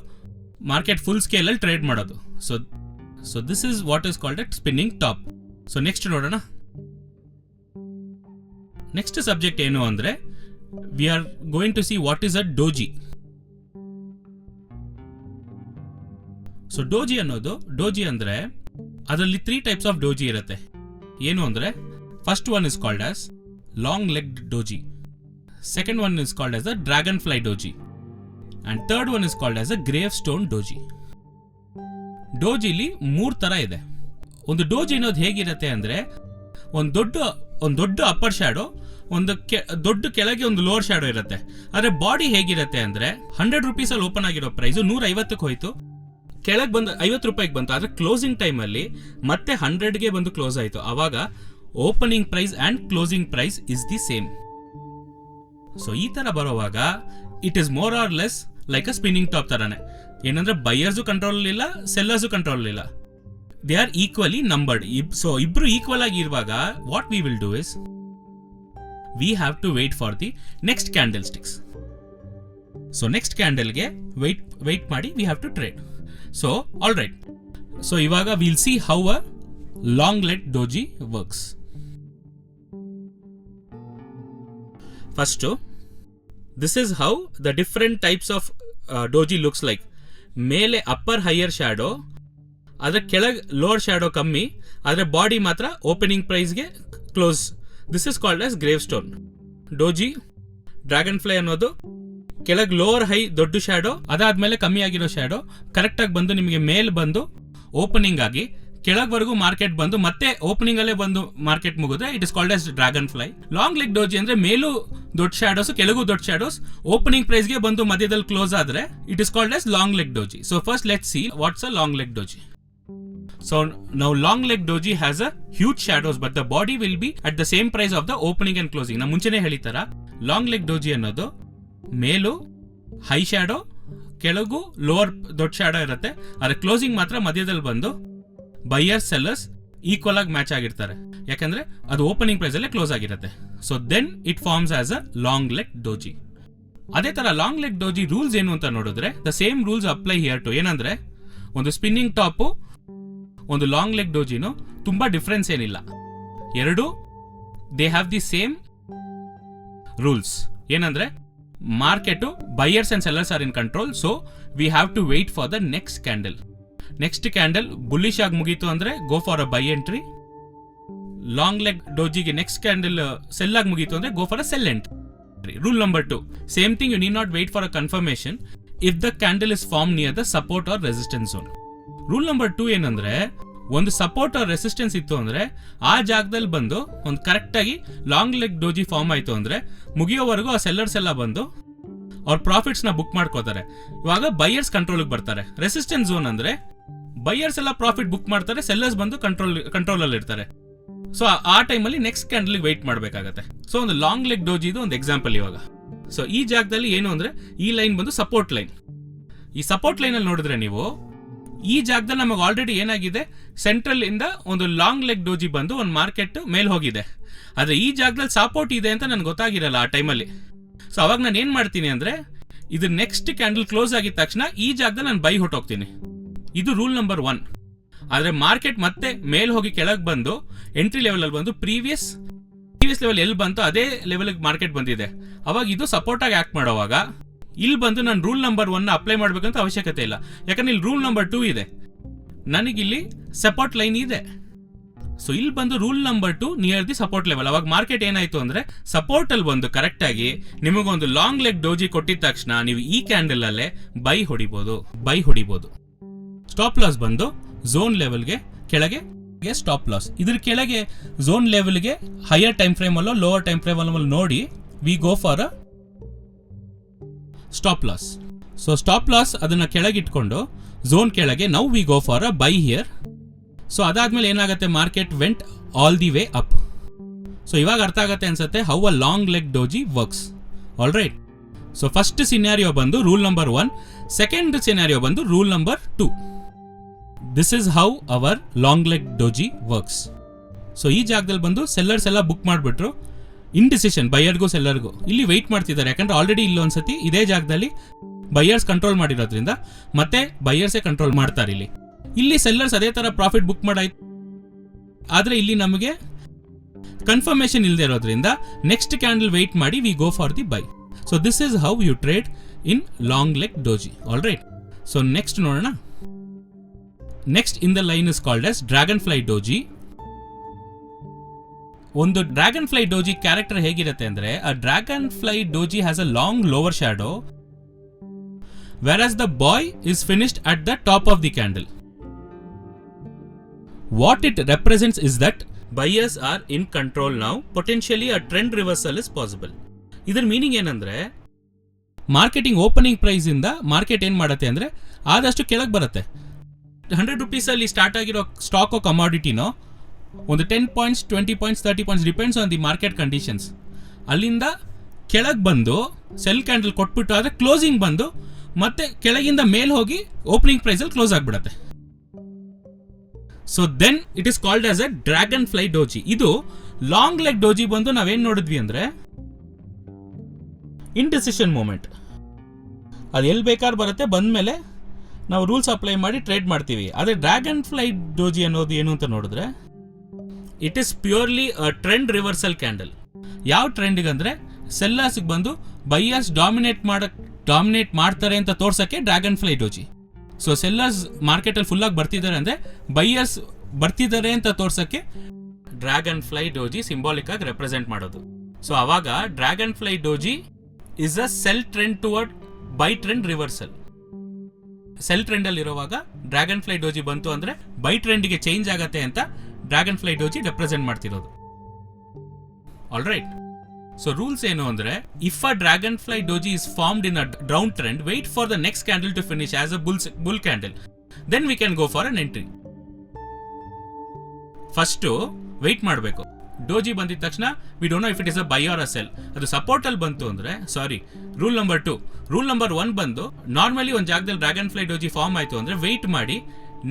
ಮಾರ್ಕೆಟ್ ಫುಲ್ ಸ್ಕೇಲ್ ಅಲ್ಲಿ ಟ್ರೇಡ್ ಮಾಡೋದು. So this is what is called at spinning top. So next ನೋಡೋಣ. ನೆಕ್ಸ್ಟ್ ಸಬ್ಜೆಕ್ಟ್ ಏನು ಅಂದ್ರೆ, we are going to see what is a doji. So doji ಅಂದ್ರೆ ಅದರಲ್ಲಿ 3 ಟೈಪ್ಸ್ ಆಫ್ ಡೋಜಿ ಇರುತ್ತೆ. ಏನು ಅಂದ್ರೆ, first one is called as long legged doji, second one is called as a dragon fly doji, and third one is called as a grave stone doji. ಡೋಜಿಲಿ 3 ತರ ಇದೆ. ಒಂದು doji ಅನ್ನೋದು ಹೇಗಿರುತ್ತೆ ಅಂದ್ರೆ, ಒಂದು ದೊಡ್ಡ ಅಪ್ಪರ್ ಶ್ಯಾಡೋ, ಒಂದು ದೊಡ್ಡ ಕೆಳಗೆ ಒಂದು ಲೋವರ್ ಶ್ಯಾಡೋ ಇರುತ್ತೆ. ಆದ್ರೆ ಬಾಡಿ ಹೇಗಿರುತ್ತೆ ಅಂದ್ರೆ, 100 ರೂಪೀಸ್ ಅಲ್ಲಿ ಓಪನ್ ಆಗಿರೋ ಪ್ರೈಸ್ 150ಕ್ಕೆ ಹೋಯ್ತು, ಕೆಳಗೆ ಬಂದು 50 ರೂಪಾಯಿಗೆ ಬಂತು. ಆದ್ರೆ ಕ್ಲೋಸಿಂಗ್ ಟೈಮ್ ಅಲ್ಲಿ ಮತ್ತೆ 100ಗೆ ಬಂದು ಕ್ಲೋಸ್ ಆಯ್ತು. ಅವಾಗ opening price and closing price is the same. So ಈ ತರ ಬರುವಾಗ it is more or less like a spinning top ತರಾನೆ. ಏನಂದ್ರೆ ಬೈಯರ್ಸು ಕಂಟ್ರೋಲ್ ಇಲ್ಲ, ಸೆಲ್ಲರ್ಸು ಕಂಟ್ರೋಲ್ ಇಲ್ಲ, they are equally numbered. So ಇಬ್ರು ಈಕ್ವಲ್ ಆಗಿ ಇರುವಾಗ what we will do is, we have to wait for the next candle sticks. So next ಕ್ಯಾಂಡಲ್ಗೆ wait ಮಾಡಿ we have to trade. So all right, so ಇವಾಗ will see how a long leg doji works. First, this is how the different types of doji looks like. ಮೇಲೆ upper higher shadow, ಅದರ ಕೆಳಗೆ lower shadow ಕಮ್ಮಿ, ಅದರ body ಮಾತ್ರ opening ಪ್ರೈಸ್ಗೆ close. This is called as grave stone doji. Dragonfly ಅನ್ನೋದು ಕೆಳಗೆ lower high ದೊಡ್ಡ ಶ್ಯಾಡೋ, ಅದಾದ್ಮೇಲೆ ಕಮ್ಮಿ ಆಗಿರೋ ಶ್ಯಾಡೋ ಕರೆಕ್ಟ್ ಆಗಿ ಬಂದು ನಿಮಗೆ ಮೇಲ್ ಬಂದು ಓಪನಿಂಗ್ ಆಗಿ ಕೆಳಗವರೆಗೂ ಮಾರ್ಕೆಟ್ ಬಂದು ಮತ್ತೆ ಓಪನಿಂಗ್ ಅಲ್ಲೇ ಬಂದು ಮಾರ್ಕೆಟ್ ಮುಗಿದ್ರೆ it is called as dragonfly. Long leg doji ಅಂದ್ರೆ ಮೇಲೂ ದೊಡ್ಡ ಶಾಡೋಸ್ ಕೆಳಗೂ ದೊಡ್ಡ ಶಾಡೋಸ್ ಓಪನಿಂಗ್ ಪ್ರೈಸ್ಗೆ ಬಂದು ಮಧ್ಯದಲ್ಲಿ ಕ್ಲೋಸ್ ಆದ್ರೆ it is called as long leg doji. So first let's C what's a long leg doji. So now long leg doji has a huge shadows but the body will be at the same price of the opening and closing. ನಾ ಮುಂಚೆನೇ ಹೇಳಿತರ long leg doji ಅನ್ನೋದು ಮೇಲೂ high shadow ಕೆಳಗೂ lower ದೊಡ್ಡ shadow ಇರುತ್ತೆ, ಆದ್ರೆ closing ಮಾತ್ರ ಮಧ್ಯದಲ್ಲಿ ಬಂದು ಬೈಯರ್ಸ್ ಸೆಲ್ಲರ್ಸ್ ಈಕ್ವಲ್ ಆಗಿ ಮ್ಯಾಚ್ ಆಗಿರ್ತಾರೆ, ಯಾಕಂದ್ರೆ ಅದು ಓಪನಿಂಗ್ ಪ್ರೈಸ್ ಅಲ್ಲೇ ಕ್ಲೋಸ್ ಆಗಿರುತ್ತೆ. So then it forms as a long leg doji. ಅದೇ ತರ ಲಾಂಗ್ ಲೆಗ್ ಡೋಜಿ ರೂಲ್ಸ್ ಏನು ಅಂತ ನೋಡಿದ್ರೆ the same rules apply here too. ಏನಂದ್ರೆ ಒಂದು ಸ್ಪಿನ್ನಿಂಗ್ ಟಾಪು ಒಂದು ಲಾಂಗ್ ಲೆಗ್ ಡೋಜಿನು ತುಂಬಾ ಡಿಫ್ರೆನ್ಸ್ ಏನಿಲ್ಲ, ಎರಡು they have the same rules. ಏನಂದ್ರೆ market buyers and sellers are in control, so we have to wait for the next candle. Next candle bullish ಆಗಿ ಮುಗೀತು ಅಂದ್ರೆ go for a buy entry. Long leg ಡೋಜಿಗೆ next candle sell ಆಗಿ ಮುಗೀತು ಅಂದ್ರೆ go for a sell entry. Rule number 2, same thing, you need not wait for a confirmation if the candle is form near the support or resistance zone. Rule number 2 ಏನಂದ್ರೆ ಒಂದು support or resistance ಇತ್ತು ಅಂದ್ರೆ ಆ ಜಾಗದಲ್ಲಿ ಬಂದು ಒಂದು correct ಆಗಿ long leg doji form ಆಯ್ತು ಅಂದ್ರೆ ಮುಗಿಯೋವರೆಗೂ ಆ ಸೆಲ್ಲರ್ಸ್ ಎಲ್ಲ ಬಂದು ಅವ್ರ ಪ್ರಾಫಿಟ್ಸ್ ನ ಬುಕ್ ಮಾಡ್ಕೋತಾರೆ. ಇವಾಗ ಬೈಯರ್ಸ್ ಕಂಟ್ರೋಲ್ ಬರ್ತಾರೆ. ರೆಸಿಸ್ಟೆನ್ಸ್ ಝೋನ್ ಅಂದ್ರೆ ಬೈಯರ್ಸ್ ಎಲ್ಲ ಪ್ರಾಫಿಟ್ ಬುಕ್ ಮಾಡ್ತಾರೆ, ಸೆಲ್ಲರ್ಸ್ ಬಂದು ಕಂಟ್ರೋಲ್ ಅಲ್ಲಿ ಇರ್ತಾರೆ. ಸೊ ಆ ಟೈಮಲ್ಲಿ ನೆಕ್ಸ್ಟ್ ಕ್ಯಾಂಡಲ್ ವೇಟ್ ಮಾಡಬೇಕಾಗತ್ತೆ. ಸೊ ಒಂದು ಲಾಂಗ್ ಲೆಗ್ ಡೋಜಿ ಇದು ಒಂದು ಎಕ್ಸಾಂಪಲ್ ಇವಾಗ. ಸೊ ಈ ಜಾಗದಲ್ಲಿ ಏನು ಅಂದ್ರೆ ಈ ಲೈನ್ ಬಂದು ಸಪೋರ್ಟ್ ಲೈನ್. ಈ ಸಪೋರ್ಟ್ ಲೈನ್ ಅಲ್ಲಿ ನೋಡಿದ್ರೆ ನೀವು ಈ ಜಾಗದಲ್ಲಿ ನಮಗೆ ಆಲ್ರೆಡಿ ಏನಾಗಿದೆ, ಸೆಂಟ್ರಲ್ ಇಂದ ಒಂದು ಲಾಂಗ್ ಲೆಗ್ ಡೋಜಿ ಬಂದು ಒಂದು ಮಾರ್ಕೆಟ್ ಮೇಲ್ ಹೋಗಿದೆ. ಆದ್ರೆ ಈ ಜಾಗದಲ್ಲಿ ಸಪೋರ್ಟ್ ಇದೆ ಅಂತ ನನ್ಗೆ ಗೊತ್ತಾಗಿರಲ್ಲ ಆ ಟೈಮಲ್ಲಿ. ಸೊ ಅವಾಗ ನಾನು ಏನ್ ಮಾಡ್ತೀನಿ ಅಂದ್ರೆ ಇದು ನೆಕ್ಸ್ಟ್ ಕ್ಯಾಂಡಲ್ ಕ್ಲೋಸ್ ಆಗಿದ ತಕ್ಷಣ ಈ ಜಾಗದಲ್ಲಿ ನಾನು ಬೈ ಹೊಟ್ಟೋಗ್ತೀನಿ. ಇದು ರೂಲ್ ನಂಬರ್ 1. ಆದ್ರೆ ಮಾರ್ಕೆಟ್ ಮತ್ತೆ ಮೇಲ್ ಹೋಗಿ ಕೆಳಗೆ ಬಂದು ಎಂಟ್ರಿ ಲೆವೆಲ್ ಅಲ್ಲಿ ಬಂದು ಪ್ರೀವಿಯಸ್ ಲೆವೆಲ್ ಎಲ್ಲಿ ಬಂತು ಅದೇ ಲೆವೆಲ್ ಮಾರ್ಕೆಟ್ ಬಂದಿದೆ. ಅವಾಗ ಇದು ಸಪೋರ್ಟ್ ಆಗಿ ಆಕ್ಟ್ ಮಾಡೋವಾಗ ಇಲ್ಲಿ ಬಂದು ನಾನು ರೂಲ್ ನಂಬರ್ 1 ಅಪ್ಲೈ ಮಾಡ್ಬೇಕಂತ ಅವಶ್ಯಕತೆ ಇಲ್ಲ, ಯಾಕಂದ್ರೆ ಇಲ್ಲಿ ರೂಲ್ ನಂಬರ್ 2 ಇದೆ, ನನಗಿಲ್ಲಿ ಸಪೋರ್ಟ್ ಲೈನ್ ಇದೆ. ಸೊ ಇಲ್ಲಿ ಬಂದು rule number 2 near the support level. ಅವಾಗ ಮಾರ್ಕೆಟ್ ಏನಾಯ್ತು ಅಂದ್ರೆ ಸಪೋರ್ಟ್ ಅಲ್ಲಿ ಬಂದು ಕರೆಕ್ಟ್ ಆಗಿ ನಿಮಗೊಂದು ಲಾಂಗ್ ಲೆಗ್ ಡೋಜಿ ಕೊಟ್ಟಿದ ತಕ್ಷಣ ನೀವು ಈ ಕ್ಯಾಂಡಲ್ ಅಲ್ಲೇ ಬೈ ಹೊಡಿಬಹುದು. ಸ್ಟಾಪ್ ಲಾಸ್ ಬಂದು ಝೋನ್ ಲೆವೆಲ್ಗೆ ಕೆಳಗೆ ಸ್ಟಾಪ್ ಲಾಸ್, ಇದ್ರ ಕೆಳಗೆ ಝೋನ್ ಲೆವೆಲ್ಗೆ ಹೈಯರ್ ಟೈಮ್ ಫ್ರೇಮ್ ಅಲ್ಲೋ ಲೋವರ್ ಟೈಮ್ ಫ್ರೇಮ್ ಅಲ್ಲೋ ನೋಡಿ V go for a stop loss. So stop loss ಅದನ್ನ ಕೆಳಗೆ ಇಟ್ಕೊಂಡು ಝೋನ್ ಕೆಳಗೆ now we go for a by here. So ಅದಾದ್ಮೇಲೆ ಏನಾಗುತ್ತೆ, market went all the way up. So ಇವಾಗ ಅರ್ಥ ಆಗತ್ತೆ ಅನ್ಸುತ್ತೆ how a long leg doji works. All right. So first scenario ಬಂದು ರೂಲ್ ನಂಬರ್ 1, ಸೆಕೆಂಡ್ ಸಿನಾರಿಯೋ ಬಂದು rule number 2. This is how our long leg doji works. So ಈ ಜಾಗದಲ್ಲಿ ಬಂದು sellers ಎಲ್ಲ ಬುಕ್ ಮಾಡಿಬಿಟ್ರು, ಇಂಡಿಸಿಷನ್ ಬೈಯರ್ಗೂ ಸೆಲ್ಲರ್ಗೂ ಇಲ್ಲಿ ವೆಯ್ಟ್ ಮಾಡ್ತಿದ್ದಾರೆ, ಯಾಕಂದ್ರೆ ಆಲ್ರೆಡಿ ಇಲ್ಲೊಂದ್ಸತಿ ಇದೇ ಜಾಗದಲ್ಲಿ ಬೈಯರ್ಸ್ ಕಂಟ್ರೋಲ್ ಮಾಡಿರೋದ್ರಿಂದ ಮತ್ತೆ ಬೈಯರ್ಸೇ ಕಂಟ್ರೋಲ್ ಮಾಡ್ತಾರೆ. ಇಲ್ಲಿ ಸೆಲ್ಲರ್ಸ್ ಅದೇ ತರ ಪ್ರಾಫಿಟ್ ಬುಕ್ ಮಾಡಾಯ್ತು, ಆದ್ರೆ ಇಲ್ಲಿ ನಮಗೆ ಕನ್ಫರ್ಮೇಶನ್ ಇಲ್ಲದೆ ಇರೋದ್ರಿಂದ ನೆಕ್ಸ್ಟ್ ಕ್ಯಾಂಡಲ್ ವೆಯ್ಟ್ ಮಾಡಿ we go for the buy. So this is how you trade in long leg doji. All right. So next ನೋಡೋಣ. Next in the line is called as dragon fly doji. ಒಂದು dragon fly doji character ಹೇಗಿರುತ್ತೆ ಅಂದ್ರೆ a dragon fly doji has a long lower shadow whereas the boy is finished at the top of the candle. What it represents is that buyers are in control now, potentially a trend reversal is possible. ಇದರ meaning ಏನಂದ್ರೆ marketing opening price ಇಂದ market ಏನ್ ಮಾಡುತ್ತೆ ಅಂದ್ರೆ ಆದಷ್ಟು ಕೆಳಗೆ ಬರುತ್ತೆ. 100 rupees ಅಲ್ಲಿ ಸ್ಟಾರ್ಟ್ ಆಗಿರೋ ಸ್ಟಾಕ್ ಕಮಾಡಿಟಿನೋ ಒಂದು 10 points 20 points 30 points depends on the market conditions ಅಲ್ಲಿಂದ ಕೆಳಗೆ ಬಂದು ಸೆಲ್ ಕ್ಯಾಂಡಲ್ ಕೊಟ್ಬಿಟ್ಟು ಆದ್ರೆ ಕ್ಲೋಸಿಂಗ್ ಬಂದು ಮತ್ತೆ ಕೆಳಗಿಂದ ಮೇಲ್ ಹೋಗಿ ಓಪನಿಂಗ್ ಪ್ರೈಸ್ ಅಲ್ಲಿ ಕ್ಲೋಸ್ ಆಗ್ಬಿಡತ್ತೆ. So then it is called as a dragon fly doji. ಇದು ಲಾಂಗ್ ಲೆಗ್ ಡೋಜಿ ಬಂದು ನಾವೇನ್ ನೋಡಿದ್ವಿ ಅಂದ್ರೆ ಇಂಡಿಸಿಷನ್ ಮೂಮೆಂಟ್, ಅದು ಎಲ್ಲಿ ಬೇಕಾದ್ರೆ ಬರುತ್ತೆ, ಬಂದ್ಮೇಲೆ ನಾವು ರೂಲ್ಸ್ ಅಪ್ಲೈ ಮಾಡಿ ಟ್ರೇಡ್ ಮಾಡ್ತೀವಿ. ಅದೇ ಡ್ರ್ಯಾಗನ್ ಫ್ಲೈ ಡೋಜಿ ಅನ್ನೋದು ಏನು ಅಂತ ನೋಡಿದ್ರೆ it is purely a trend reversal candle. ಯಾವ ಟ್ರೆಂಡ್ಗೆ ಅಂದ್ರೆ ಸೆಲ್ಲರ್ಸ್ ಬಂದು ಬೈಯರ್ಸ್ ಡಾಮಿನೇಟ್ ಮಾಡ್ತಾರೆ ಅಂತ ತೋರ್ಸಕ್ಕೆ dragon fly doji. So sellers market ಅಲ್ಲಿ ಫುಲ್ ಆಗಿ ಬರ್ತಿದ್ದಾರೆ ಅಂದ್ರೆ ಬೈಯರ್ಸ್ ಬರ್ತಿದ್ದಾರೆ ಅಂತ ತೋರ್ಸಕ್ಕೆ ಡ್ರ್ಯಾಗನ್ ಫ್ಲೈ ಡೋಜಿ ಸಿಂಬಾಲಿಕ್ ಆಗಿ ರೆಪ್ರೆಸೆಂಟ್ ಮಾಡೋದು. ಸೊ ಅವಾಗ dragon fly doji is a sell trend toward buy trend reversal. Sell trend ಅಲ್ಲಿ ಇರುವಾಗ ಡ್ರ್ಯಾಗನ್ ಫ್ಲೈ ಡೋಜಿ ಬಂತು ಅಂದ್ರೆ ಬೈ ಟ್ರೆಂಡ್ಗೆ ಚೇಂಜ್ ಆಗತ್ತೆ ಅಂತ ಡ್ರ್ಯಾಗನ್ ಫ್ಲೈ ಡೋಜಿ ರೆಪ್ರೆಸೆಂಟ್ ಮಾಡ್ತಿರೋದು. All right. ಸೊ ರೂಲ್ಸ್ ಏನು ಅಂದ್ರೆ, if a dragon fly doji is formed in a down trend, wait for the next candle to finish as a bull candle, then we can go for an entry. First wait ಮಾಡಬೇಕು. Doji ಬಂದಿದ ತಕ್ಷಣ we don't know if it is a buy or a sell. ಅದು support ಅಲ್ಲಿ ಬಂತು ಅಂದ್ರೆ, rule number 2. Rule number 1 ಬಂದು, normally ಒಂದು ಜಾಗದಲ್ಲಿ ಡ್ರ್ಯಾಗನ್ ಫ್ಲೈ ಡೋಜಿ ಫಾರ್ಮ್ ಆಯ್ತು ಅಂದ್ರೆ ವೇಟ್ ಮಾಡಿ,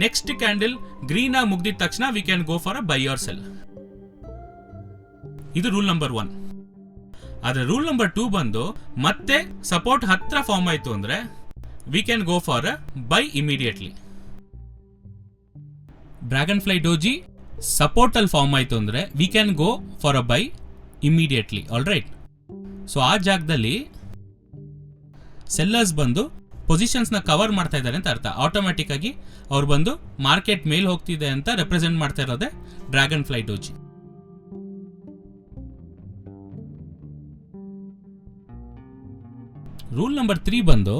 ನೆಕ್ಸ್ಟ್ ಕ್ಯಾಂಡಲ್ ಗ್ರೀನ್ ಆಗಿ ಮುಗ್ದಿದ ತಕ್ಷಣ we can go for a buy or sell. ಇದು ರೂಲ್ ನಂಬರ್ 1. ಆದ್ರೆ ರೂಲ್ ನಂಬರ್ 2 ಬಂದು, ಮತ್ತೆ ಸಪೋರ್ಟ್ ಹತ್ರ ಫಾರ್ಮ್ ಆಯ್ತು ಅಂದ್ರೆ we can go for a by immediately. Dragon fly doji support ಅಲ್ಲಿ ಫಾರ್ಮ್ ಆಯ್ತು ಅಂದ್ರೆ we can go for a by immediately. All right. So ಆ ಜಾಗದಲ್ಲಿ ಸೆಲ್ಲರ್ಸ್ ಬಂದು ಪೊಸಿಷನ್ಸ್ ನ ಕವರ್ ಮಾಡ್ತಾ ಇದ್ದಾರೆ ಅಂತ ಅರ್ಥ. ಆಟೋಮ್ಯಾಟಿಕ್ ಆಗಿ ಅವ್ರು ಬಂದು ಮಾರ್ಕೆಟ್ ಮೇಲ್ ಹೋಗ್ತಿದೆ ಅಂತ ರೆಪ್ರೆಸೆಂಟ್ ಮಾಡ್ತಾ ಇರೋದೇ dragon fly doji. Rule number 3 ಬಂದು,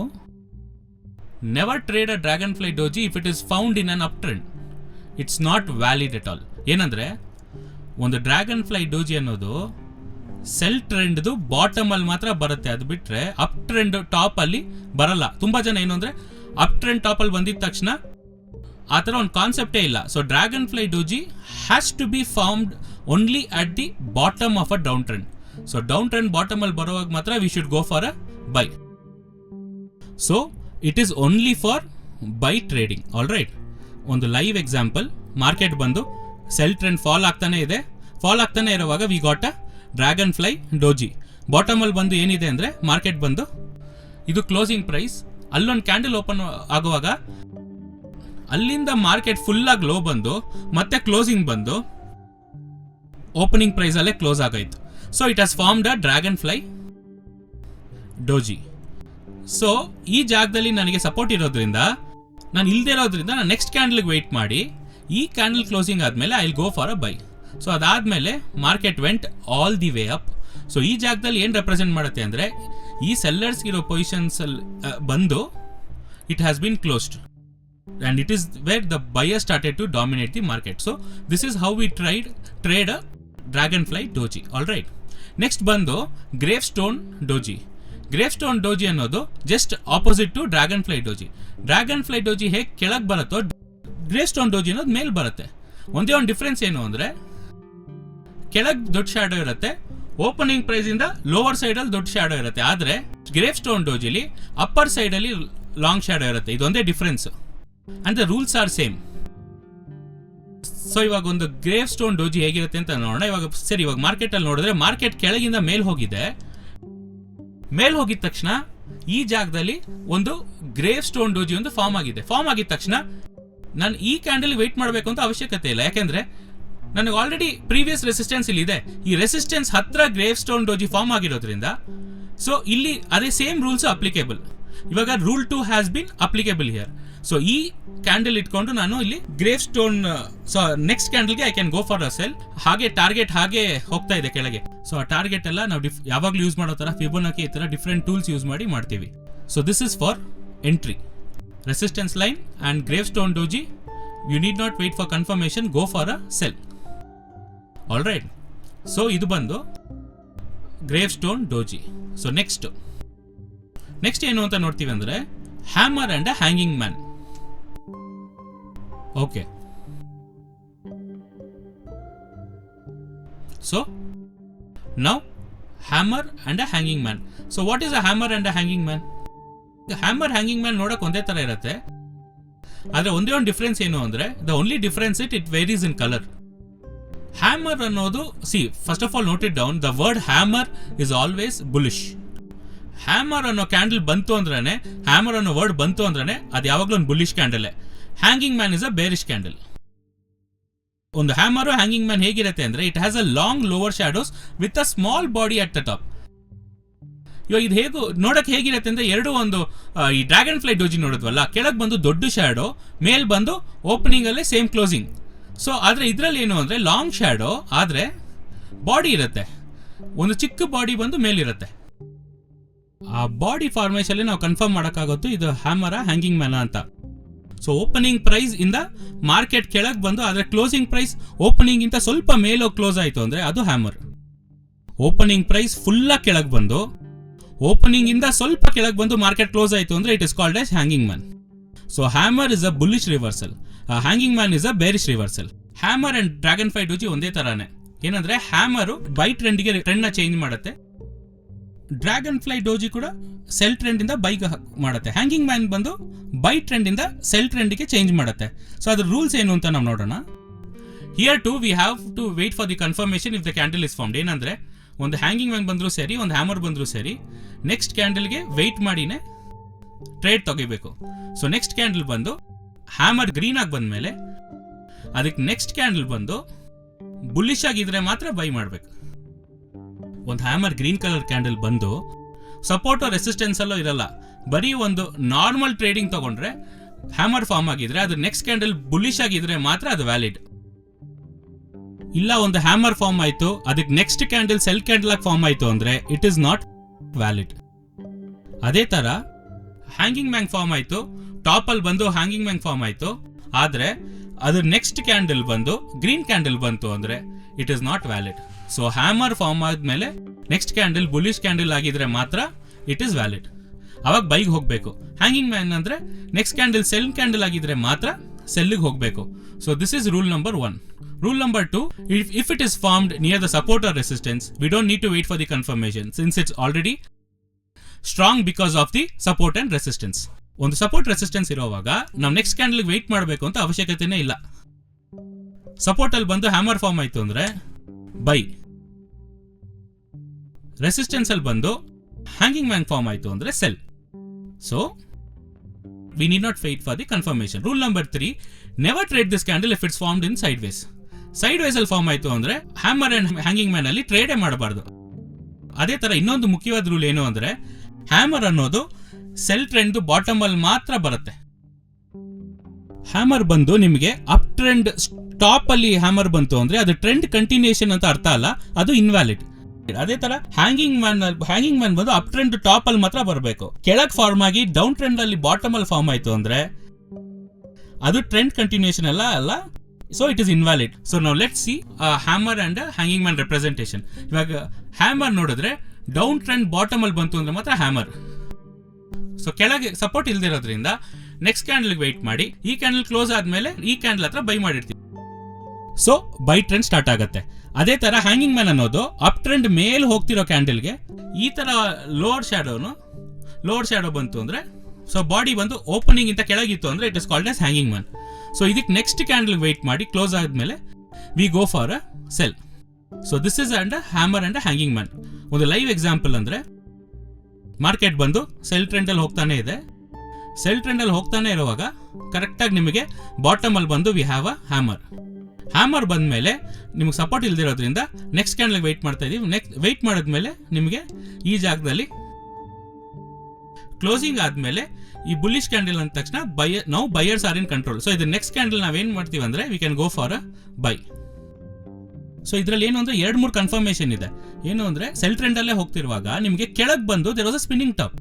never trade a dragon fly doji if it is found in an up trend. It's not valid at all. ಏನಂದ್ರೆ, ಒಂದು ಡ್ರ್ಯಾಗನ್ ಫ್ಲೈ ಡೋಜಿ ಅನ್ನೋದು ಸೆಲ್ ಟ್ರೆಂಡ್ದು ಬಾಟಮ್ ಅಲ್ಲಿ ಮಾತ್ರ ಬರುತ್ತೆ, ಅದು ಬಿಟ್ರೆ ಅಪ್ ಟ್ರೆಂಡ್ ಟಾಪ್ ಅಲ್ಲಿ ಬರಲ್ಲ. ತುಂಬಾ ಜನ ಏನು ಅಂದ್ರೆ, ಅಪ್ ಟ್ರೆಂಡ್ ಟಾಪ್ ಅಲ್ಲಿ ಬಂದಿದ ತಕ್ಷಣ ಆ ಥರ ಒಂದು ಕಾನ್ಸೆಪ್ಟೇ ಇಲ್ಲ. So dragon fly doji has to be formed only at the bottom of a down trend. So down trend bottom ಅಲ್ಲಿ ಬರುವಾಗ ಮಾತ್ರ we should go for a buy. So it is only for buy trading. All right. ಒಂದು live example, market ಬಂದು sell trend fall ಆಗ್ತಾನೆ ಇದೆ. Fall ಆಗ್ತಾನೆ ಇರುವಾಗ we got a dragon fly doji. Bottom ಅಲ್ಲಿ ಬಂದು ಏನಿದೆ ಅಂದ್ರೆ, ಮಾರ್ಕೆಟ್ ಬಂದು ಇದು ಕ್ಲೋಸಿಂಗ್ ಪ್ರೈಸ್, ಅಲ್ಲೊಂದು ಕ್ಯಾಂಡಲ್ ಓಪನ್ ಆಗುವಾಗ ಅಲ್ಲಿಂದ ಮಾರ್ಕೆಟ್ ಫುಲ್ ಆಗಿ ಲೋ ಬಂದು ಮತ್ತೆ ಕ್ಲೋಸಿಂಗ್ ಬಂದು ಓಪನಿಂಗ್ ಪ್ರೈಸ್ ಅಲ್ಲೇ ಕ್ಲೋಸ್ ಆಗಾಯ್ತು. So it has formed a dragon fly doji. So ಈ ಜಾಗದಲ್ಲಿ ನನಗೆ ಸಪೋರ್ಟ್ ಇರೋದ್ರಿಂದ, ನಾನು ಇಲ್ದೇ ಇರೋದ್ರಿಂದ ನಾನು ನೆಕ್ಸ್ಟ್ ಕ್ಯಾಂಡಲ್ಗೆ ವೆಯ್ಟ್ ಮಾಡಿ, ಈ ಕ್ಯಾಂಡಲ್ ಕ್ಲೋಸಿಂಗ್ ಆದಮೇಲೆ I will go for a buy. So ಅದಾದಮೇಲೆ market went all the way up. So ಈ ಜಾಗದಲ್ಲಿ ಏನು ರೆಪ್ರೆಸೆಂಟ್ ಮಾಡುತ್ತೆ ಅಂದರೆ, ಈ ಸೆಲ್ಲರ್ಸ್ಗಿರೋ ಪೊಸಿಷನ್ಸಲ್ಲಿ ಬಂದು it has been closed and it is where the buyer started to dominate the market. So this is how we trade a dragon fly doji. All right. Next ಬಂದು grave stone doji. Grave stone doji ಅನ್ನೋದು just opposite to dragon fly doji. Dragon fly doji ಹೇಗೆ ಕೆಳಗೆ ಬರುತ್ತೋ, grave stone doji ಅನ್ನೋದು ಮೇಲ್ ಬರುತ್ತೆ. ಒಂದೇ ಒಂದು difference ಏನು ಅಂದರೆ, ಕೆಳಗೆ ದೊಡ್ಡ ಶ್ಯಾಡೋ ಇರುತ್ತೆ, ಓಪನಿಂಗ್ ಪ್ರೈಸ್ ಇಂದ ಲೋವರ್ ಸೈಡ್ ಅಲ್ಲಿ ದೊಡ್ಡ ಶ್ಯಾಡೋ ಇರುತ್ತೆ. ಆದ್ರೆ ಗ್ರೇವ್ ಸ್ಟೋನ್ ಡೋಜಿಲಿ ಅಪ್ಪರ್ ಸೈಡ್ ಅಲ್ಲಿ ಲಾಂಗ್ ಶ್ಯಾಡೋ ಇರುತ್ತೆ. ಇದೊಂದೇ difference and the rules are same. So ಇವಾಗ ಒಂದು ಗ್ರೇವ್ ಸ್ಟೋನ್ ಡೋಜಿ ಹೇಗಿರುತ್ತೆ ಅಂತ ನೋಡೋಣ. ಇವಾಗ ಮಾರ್ಕೆಟ್ ಅಲ್ಲಿ ನೋಡಿದ್ರೆ, ಮಾರ್ಕೆಟ್ ಕೆಳಗಿಂದ ಮೇಲ್ ಹೋಗಿದೆ. ಮೇಲ್ ಹೋಗಿದ ತಕ್ಷಣ ಈ ಜಾಗದಲ್ಲಿ ಒಂದು ಗ್ರೇವ್ ಸ್ಟೋನ್ ಡೋಜಿ ಒಂದು ಫಾರ್ಮ್ ಆಗಿದೆ. ಫಾರ್ಮ್ ಆಗಿದ ತಕ್ಷಣ ನಾನು ಈ ಕ್ಯಾಂಡಲ್ ವೆಯ್ಟ್ ಮಾಡಬೇಕು ಅಂತ ಅವಶ್ಯಕತೆ ಇಲ್ಲ, ಯಾಕೆಂದ್ರೆ ನನಗೆ ಆಲ್ರೆಡಿ ಪ್ರೀವಿಯಸ್ ರೆಸಿಸ್ಟೆನ್ಸ್ ಇಲ್ಲಿ ಇದೆ. ಈ ರೆಸಿಸ್ಟೆನ್ಸ್ ಹತ್ರ ಗ್ರೇವ್ ಸ್ಟೋನ್ ಡೋಜಿ ಫಾರ್ಮ್ ಆಗಿರೋದ್ರಿಂದ ಸೊ ಇಲ್ಲಿ ಅದೇ ಸೇಮ್ ರೂಲ್ಸ್ ಅಪ್ಲಿಕೇಬಲ್. ಇವಾಗ rule 2 has been applicable here. So ಈ ಕ್ಯಾಂಡಲ್ ಇಟ್ಕೊಂಡು ನಾನು ಇಲ್ಲಿ ಗ್ರೇವ್ ಸ್ಟೋನ್, ಸೊ ನೆಕ್ಸ್ಟ್ ಕ್ಯಾಂಡಲ್ಗೆ I can go for a sell. ಹಾಗೆ ಟಾರ್ಗೆಟ್ ಹಾಗೆ ಹೋಗ್ತಾ ಇದೆ ಕೆಳಗೆ. ಸೊ ಆ ಟಾರ್ಗೆಟ್ ಎಲ್ಲ ನಾವು ಯಾವಾಗಲೂ ಯೂಸ್ ಮಾಡೋ ಥರ ಫಿಬೋನಾಕಿ ಈ ಥರ ಡಿಫ್ರೆಂಟ್ ಟೂಲ್ಸ್ ಯೂಸ್ ಮಾಡಿ ಮಾಡ್ತೀವಿ. So this is for entry. Resistance line and grave stone doji, you need not wait for confirmation, go for a sell. All right. So ಇದು ಬಂದು grave stone doji. So next ಏನು ಅಂತ ನೋಡ್ತೀವಿ ಅಂದರೆ, hammer and a hanging man. Okay. So now hammer and a hanging man. So what is a hammer and a hanging man? Hammer hanging man ನೋಡಕ್ ಒಂದೇ ತರ ಇರುತ್ತೆ, ಆದ್ರೆ ಒಂದೇ ಒಂದು ಡಿಫ್ರೆನ್ಸ್ ಏನು ಅಂದ್ರೆ, the only difference it varies in colour. Hammer ಅನ್ನೋದು, first of all note it down, the word hammer is always bullish. Hammer ಅನ್ನೋ ಕ್ಯಾಂಡಲ್ ಬಂತು ಅಂದ್ರೇನೆ, ಹ್ಯಾಮರ್ ಅನ್ನೋ ವರ್ಡ್ ಬಂತು ಅಂದ್ರೇನೆ ಅದು ಯಾವಾಗಲೂ ಒಂದು bullish candle. Hanging man is a bearish candle. ಒಂದು ಹ್ಯಾಮರ್ ಹ್ಯಾಂಗಿಂಗ್ ಮ್ಯಾನ್ ಹೇಗಿರುತ್ತೆ ಅಂದ್ರೆ, it has a long lower shadows with a small body at the top. ಇವಾಗ ಇದು ಹೇಗೂ ನೋಡಕ್ ಹೇಗಿರುತ್ತೆ ಅಂದ್ರೆ, ಎರಡು ಒಂದು ಈ ಡ್ರ್ಯಾಗನ್ ಫ್ಲೈ ಡೋಜಿ ನೋಡಿದ್ವಲ್ಲ, ಕೆಳಗೆ ಬಂದು ದೊಡ್ಡ ಶ್ಯಾಡೋ, ಮೇಲ್ ಬಂದು ಓಪನಿಂಗ್ ಅಲ್ಲೇ ಸೇಮ್ ಕ್ಲೋಸಿಂಗ್. ಸೊ ಆದ್ರೆ ಇದ್ರಲ್ಲಿ ಏನು ಅಂದ್ರೆ, ಲಾಂಗ್ ಶ್ಯಾಡೋ ಆದ್ರೆ ಬಾಡಿ ಇರುತ್ತೆ, ಒಂದು ಚಿಕ್ಕ ಬಾಡಿ ಬಂದು ಮೇಲಿರುತ್ತೆ. ಆ ಬಾಡಿ ಫಾರ್ಮೇಷನ್ ನಾವು ಕನ್ಫರ್ಮ್ ಮಾಡೋಕ್ಕಾಗುತ್ತೆ ಇದು ಹ್ಯಾಮರ ಹ್ಯಾಂಗಿಂಗ್ ಮ್ಯಾನ ಅಂತ. ಸೊ ಓಪನಿಂಗ್ ಪ್ರೈಸ್ ಇಂದ ಮಾರ್ಕೆಟ್ ಕೆಳಗೆ ಬಂದು ಅದರ ಕ್ಲೋಸಿಂಗ್ ಪ್ರೈಸ್ ಓಪನಿಂಗ್ ಇಂದ ಸ್ವಲ್ಪ ಮೇಲೋಗಿ ಕ್ಲೋಸ್ ಆಯಿತು ಅಂದರೆ ಅದು ಹ್ಯಾಮರ್. ಓಪನಿಂಗ್ ಪ್ರೈಸ್ ಫುಲ್ಲಾಗಿ ಕೆಳಗೆ ಬಂದು ಓಪನಿಂಗ್ ಇಂದ ಸ್ವಲ್ಪ ಕೆಳಗೆ ಬಂದು ಮಾರ್ಕೆಟ್ ಕ್ಲೋಸ್ ಆಯಿತು ಅಂದರೆ it is called as hanging man. So hammer is a bullish reversal, hanging man is a bearish reversal. Hammer and dragon fly doji ಒಂದೇ ತರಾನೇ. ಏನಂದ್ರೆ ಹ್ಯಾಮರು ಬೈ ಟ್ರೆಂಡ್ಗೆ ಟ್ರೆಂಡ್ನ ಚೇಂಜ್ ಮಾಡುತ್ತೆ, ಡ್ರ್ಯಾಗನ್ ಫ್ಲೈ ಡೋಜಿ ಕೂಡ sell trend ಇಂದ ಬೈಗೆ ಮಾಡುತ್ತೆ. ಹ್ಯಾಂಗಿಂಗ್ ಮ್ಯಾನ್ ಬಂದು ಬೈ ಟ್ರೆಂಡ್ ಇಂದ ಸೆಲ್ ಟ್ರೆಂಡ್ಗೆ ಚೇಂಜ್ ಮಾಡುತ್ತೆ. ಸೊ ಅದ್ರ ರೂಲ್ಸ್ ಏನು ಅಂತ ನಾವು ನೋಡೋಣ. Here too we have to wait for the confirmation if the candle is formed. ಏನಂದ್ರೆ ಒಂದು ಹ್ಯಾಂಗಿಂಗ್ ಮ್ಯಾನ್ ಬಂದರೂ ಸರಿ, ಒಂದು ಹ್ಯಾಮರ್ ಬಂದರೂ ಸರಿ, ನೆಕ್ಸ್ಟ್ ಕ್ಯಾಂಡಲ್ಗೆ ವೆಯ್ಟ್ ಮಾಡಿನೇ ಟ್ರೇಡ್ ತೆಗಿಬೇಕು. ಸೊ ನೆಕ್ಸ್ಟ್ ಕ್ಯಾಂಡಲ್ ಬಂದು ಹ್ಯಾಮರ್ ಗ್ರೀನ್ ಆಗಿ ಬಂದಮೇಲೆ ಅದಕ್ಕೆ ನೆಕ್ಸ್ಟ್ ಕ್ಯಾಂಡಲ್ ಬಂದು ಬುಲ್ಲಿಶ್ ಆಗಿದ್ರೆ ಮಾತ್ರ ಬೈ ಮಾಡಬೇಕು. ಒಂದು ಹ್ಯಾಮರ್ ಗ್ರೀನ್ ಕಲರ್ ಕ್ಯಾಂಡಲ್ ಬಂದು ಸಪೋರ್ಟ್ ರೆಸಿಸ್ಟೆನ್ಸ್ ಅಲ್ಲೂ ಇರಲ್ಲ, ಬರೀ ಒಂದು ನಾರ್ಮಲ್ ಟ್ರೇಡಿಂಗ್ ತಗೊಂಡ್ರೆ ಹ್ಯಾಮರ್ ಫಾರ್ಮ್ ಆಗಿದ್ರೆ ಅದು ನೆಕ್ಸ್ಟ್ ಕ್ಯಾಂಡಲ್ ಬುಲ್ಲಿಶ್ ಆಗಿದ್ರೆ ಮಾತ್ರ ಅದು ವ್ಯಾಲಿಡ್. ಇಲ್ಲ ಒಂದು ಹ್ಯಾಮರ್ ಫಾರ್ಮ್ ಆಯ್ತು ಅದಕ್ಕೆ ನೆಕ್ಸ್ಟ್ ಕ್ಯಾಂಡಲ್ ಸೆಲ್ ಕ್ಯಾಂಡಲ್ ಆಗಿ ಫಾರ್ಮ್ ಆಯ್ತು ಅಂದ್ರೆ ಇಟ್ ಇಸ್ ನಾಟ್ ವ್ಯಾಲಿಡ್. ಅದೇ ತರ ಹ್ಯಾಂಗಿಂಗ್ ಮ್ಯಾನ್ ಫಾರ್ಮ್ ಆಯ್ತು, ಟಾಪ್ ಅಲ್ಲಿ ಬಂದು ಹ್ಯಾಂಗಿಂಗ್ ಮ್ಯಾನ್ ಫಾರ್ಮ್ ಆಯ್ತು, ಆದ್ರೆ ಅದ್ರ ನೆಕ್ಸ್ಟ್ ಕ್ಯಾಂಡಲ್ ಬಂದು ಗ್ರೀನ್ ಕ್ಯಾಂಡಲ್ ಬಂತು ಅಂದ್ರೆ it is not valid. So hammer form ಆದ್ಮೇಲೆ ನೆಕ್ಸ್ಟ್ ಕ್ಯಾಂಡಲ್ ಬುಲಿಶ್ ಕ್ಯಾಂಡಲ್ ಆಗಿದ್ರೆ ಮಾತ್ರ ಇಟ್ ಇಸ್ ವ್ಯಾಲಿಡ್, ಅವಾಗ ಬೈಗೆ ಹೋಗಬೇಕು. ಹ್ಯಾಂಗಿಂಗ್ ಮ್ಯಾನ್ ಅಂದ್ರೆ ನೆಕ್ಸ್ಟ್ ಕ್ಯಾಂಡಲ್ ಸೆಲ್ ಕ್ಯಾಂಡಲ್ ಆಗಿದ್ರೆ ಮಾತ್ರ ಸೆಲ್ಗೆ ಹೋಗಬೇಕು. So this is rule number 1. Rule number 2, if it is formed near the support or resistance, we don't need to wait for the confirmation since it's already strong because of the support and resistance. ಒಂದು support resistance ಇರೋವಾಗ ನಾವು next ಕ್ಯಾಂಡಲ್ಗೆ wait ಮಾಡಬೇಕು ಅಂತ ಅವಶ್ಯಕತೆನೇ ಇಲ್ಲ. Support ಅಲ್ಲಿ ಬಂದು hammer form ಆಯ್ತು ಅಂದ್ರೆ ಬೈ, ರೆಸಿಸ್ಟೆನ್ಸ್ ಅಲ್ಲಿ ಬಂದು ಹ್ಯಾಂಗಿಂಗ್ ಮ್ಯಾನ್ ಫಾರ್ಮ್ ಆಯ್ತು ಅಂದ್ರೆ cell. So we need not wait for the confirmation. Rule number 3, never trade this candle if it's formed in sideways. Side ಅಲ್ಲಿ ಫಾರ್ಮ್ ಆಯ್ತು ಅಂದ್ರೆ ಹ್ಯಾಮರ್ ಅಂಡ್ ಹ್ಯಾಂಗಿಂಗ್ ಮ್ಯಾನ್ ಅಲ್ಲಿ ಟ್ರೇಡೇ ಮಾಡಬಾರ್ದು. ಅದೇ ತರ ಇನ್ನೊಂದು ಮುಖ್ಯವಾದ ರೂಲ್ ಏನು ಅಂದ್ರೆ ಹ್ಯಾಮರ್ ಅನ್ನೋದು ಸೆಲ್ ಟ್ರೆಂಡ್ ಬಾಟಮ್ ಅಲ್ಲಿ ಮಾತ್ರ ಬರುತ್ತೆ. ಹ್ಯಾಮರ್ ಬಂದು ನಿಮಗೆ ಅಪ್ ಟ್ರೆಂಡ್ ಟಾಪ್ ಅಲ್ಲಿ ಹ್ಯಾಮರ್ ಬಂತು ಅಂದ್ರೆ ಅದು ಟ್ರೆಂಡ್ ಕಂಟಿನ್ಯೂಷನ್ ಅಂತ ಅರ್ಥ ಅಲ್ಲ, ಅದು ಇನ್ವ್ಯಾಲಿಡ್. ಅದೇ ತರ ಹ್ಯಾಂಗಿಂಗ್ ಮ್ಯಾನ್ ಬಂದು ಅಪ್ ಟ್ರೆಂಡ್ ಟಾಪ್ ಅಲ್ಲಿ ಮಾತ್ರ ಬರಬೇಕು. ಕೆಳಗೆ ಫಾರ್ಮ್ ಆಗಿ ಡೌನ್ ಟ್ರೆಂಡ್ ಅಲ್ಲಿ ಬಾಟಮ್ ಅಲ್ಲಿ ಫಾರ್ಮ್ ಆಯ್ತು ಅಂದ್ರೆ ಅದು ಟ್ರೆಂಡ್ ಕಂಟಿನ್ಯೂಷನ್ ಅಲ್ಲ, so it is invalid. So ನಾವು let see hammer and hanging man representation. ಇವಾಗ ಹ್ಯಾಮರ್ ನೋಡಿದ್ರೆ ಡೌನ್ ಟ್ರೆಂಡ್ ಬಾಟಮ್ ಅಲ್ಲಿ ಬಂತು ಅಂದ್ರೆ ಮಾತ್ರ ಹ್ಯಾಮರ್. ಸೊ ಕೆಳಗೆ ಸಪೋರ್ಟ್ ಇಲ್ದಿರೋದ್ರಿಂದ ನೆಕ್ಸ್ಟ್ ಕ್ಯಾಂಡಲ್ಗೆ ವೆಯ್ಟ್ ಮಾಡಿ, ಈ ಕ್ಯಾಂಡಲ್ ಕ್ಲೋಸ್ ಆದ್ಮೇಲೆ ಈ ಕ್ಯಾಂಡಲ್ ಹತ್ರ ಬೈ ಮಾಡಿರ್ತೀವಿ. ಸೊ ಬೈ ಟ್ರೆಂಡ್ ಸ್ಟಾರ್ಟ್ ಆಗುತ್ತೆ. ಅದೇ ತರ ಹ್ಯಾಂಗಿಂಗ್ ಮ್ಯಾನ್ ಅನ್ನೋದು ಅಪ್ ಟ್ರೆಂಡ್ ಮೇಲೆ ಹೋಗ್ತಿರೋ ಕ್ಯಾಂಡಲ್ಗೆ ಈ ತರ ಲೋವರ್ ಶ್ಯಾಡೋ ಬಂತು ಅಂದ್ರೆ, ಸೊ ಬಾಡಿ ಬಂದು ಓಪನಿಂಗ್ ಇಂತ ಕೆಳಗಿತ್ತು ಅಂದ್ರೆ it is called as hanging man. So ಇದಕ್ಕೆ ನೆಕ್ಸ್ಟ್ ಕ್ಯಾಂಡಲ್ ವೆಯ್ಟ್ ಮಾಡಿ ಕ್ಲೋಸ್ ಆದ್ಮೇಲೆ V go for a sell. So this is and hammer and hanging man. ಒಂದು ಲೈವ್ ಎಕ್ಸಾಂಪಲ್ ಅಂದ್ರೆ ಮಾರ್ಕೆಟ್ ಬಂದು ಸೆಲ್ ಟ್ರೆಂಡ್ ಅಲ್ಲಿ ಹೋಗ್ತಾನೆ ಇದೆ. ಸೆಲ್ ಟ್ರೆಂಡ್ ಅಲ್ಲಿ ಹೋಗ್ತಾನೆ ಇರುವಾಗ ಕರೆಕ್ಟ್ ಆಗಿ ನಿಮಗೆ ಬಾಟಮ್ ಅಲ್ಲಿ ಬಂದು ವಿ ಹ್ಯಾವ್ ಅ ಹ್ಯಾಮರ್ ಬಂದ್ಮೇಲೆ ನಿಮಗೆ ಸಪೋರ್ಟ್ ಇಲ್ದಿರೋದ್ರಿಂದ ನೆಕ್ಸ್ಟ್ ಕ್ಯಾಂಡಲ್ಗೆ ವೆಯ್ಟ್ ಮಾಡ್ತಾ ಇದೀವಿ. ವೆಯ್ಟ್ ಮಾಡಿದ್ಮೇಲೆ ನಿಮಗೆ ಈ ಜಾಗದಲ್ಲಿ ಕ್ಲೋಸಿಂಗ್ ಆದ್ಮೇಲೆ ಈ ಬುಲ್ಲಿಶ್ ಕ್ಯಾಂಡಲ್ ಅಂದ ತಕ್ಷಣ ನಾವು buyers are in control. So ಇದು ನೆಕ್ಸ್ಟ್ ಕ್ಯಾಂಡಲ್ ನಾವೇನ್ ಮಾಡ್ತೀವಿ ಅಂದ್ರೆ we can go for a buy. So ಇದರಲ್ಲಿ ಏನು ಅಂದ್ರೆ 2-3 ಕನ್ಫರ್ಮೇಶನ್ ಇದೆ. ಏನು ಅಂದ್ರೆ ಸೆಲ್ ಟ್ರೆಂಡ್ ಅಲ್ಲೇ ಹೋಗ್ತಿರುವಾಗ ನಿಮಗೆ ಕೆಳಗೆ ಬಂದು there was a spinning top,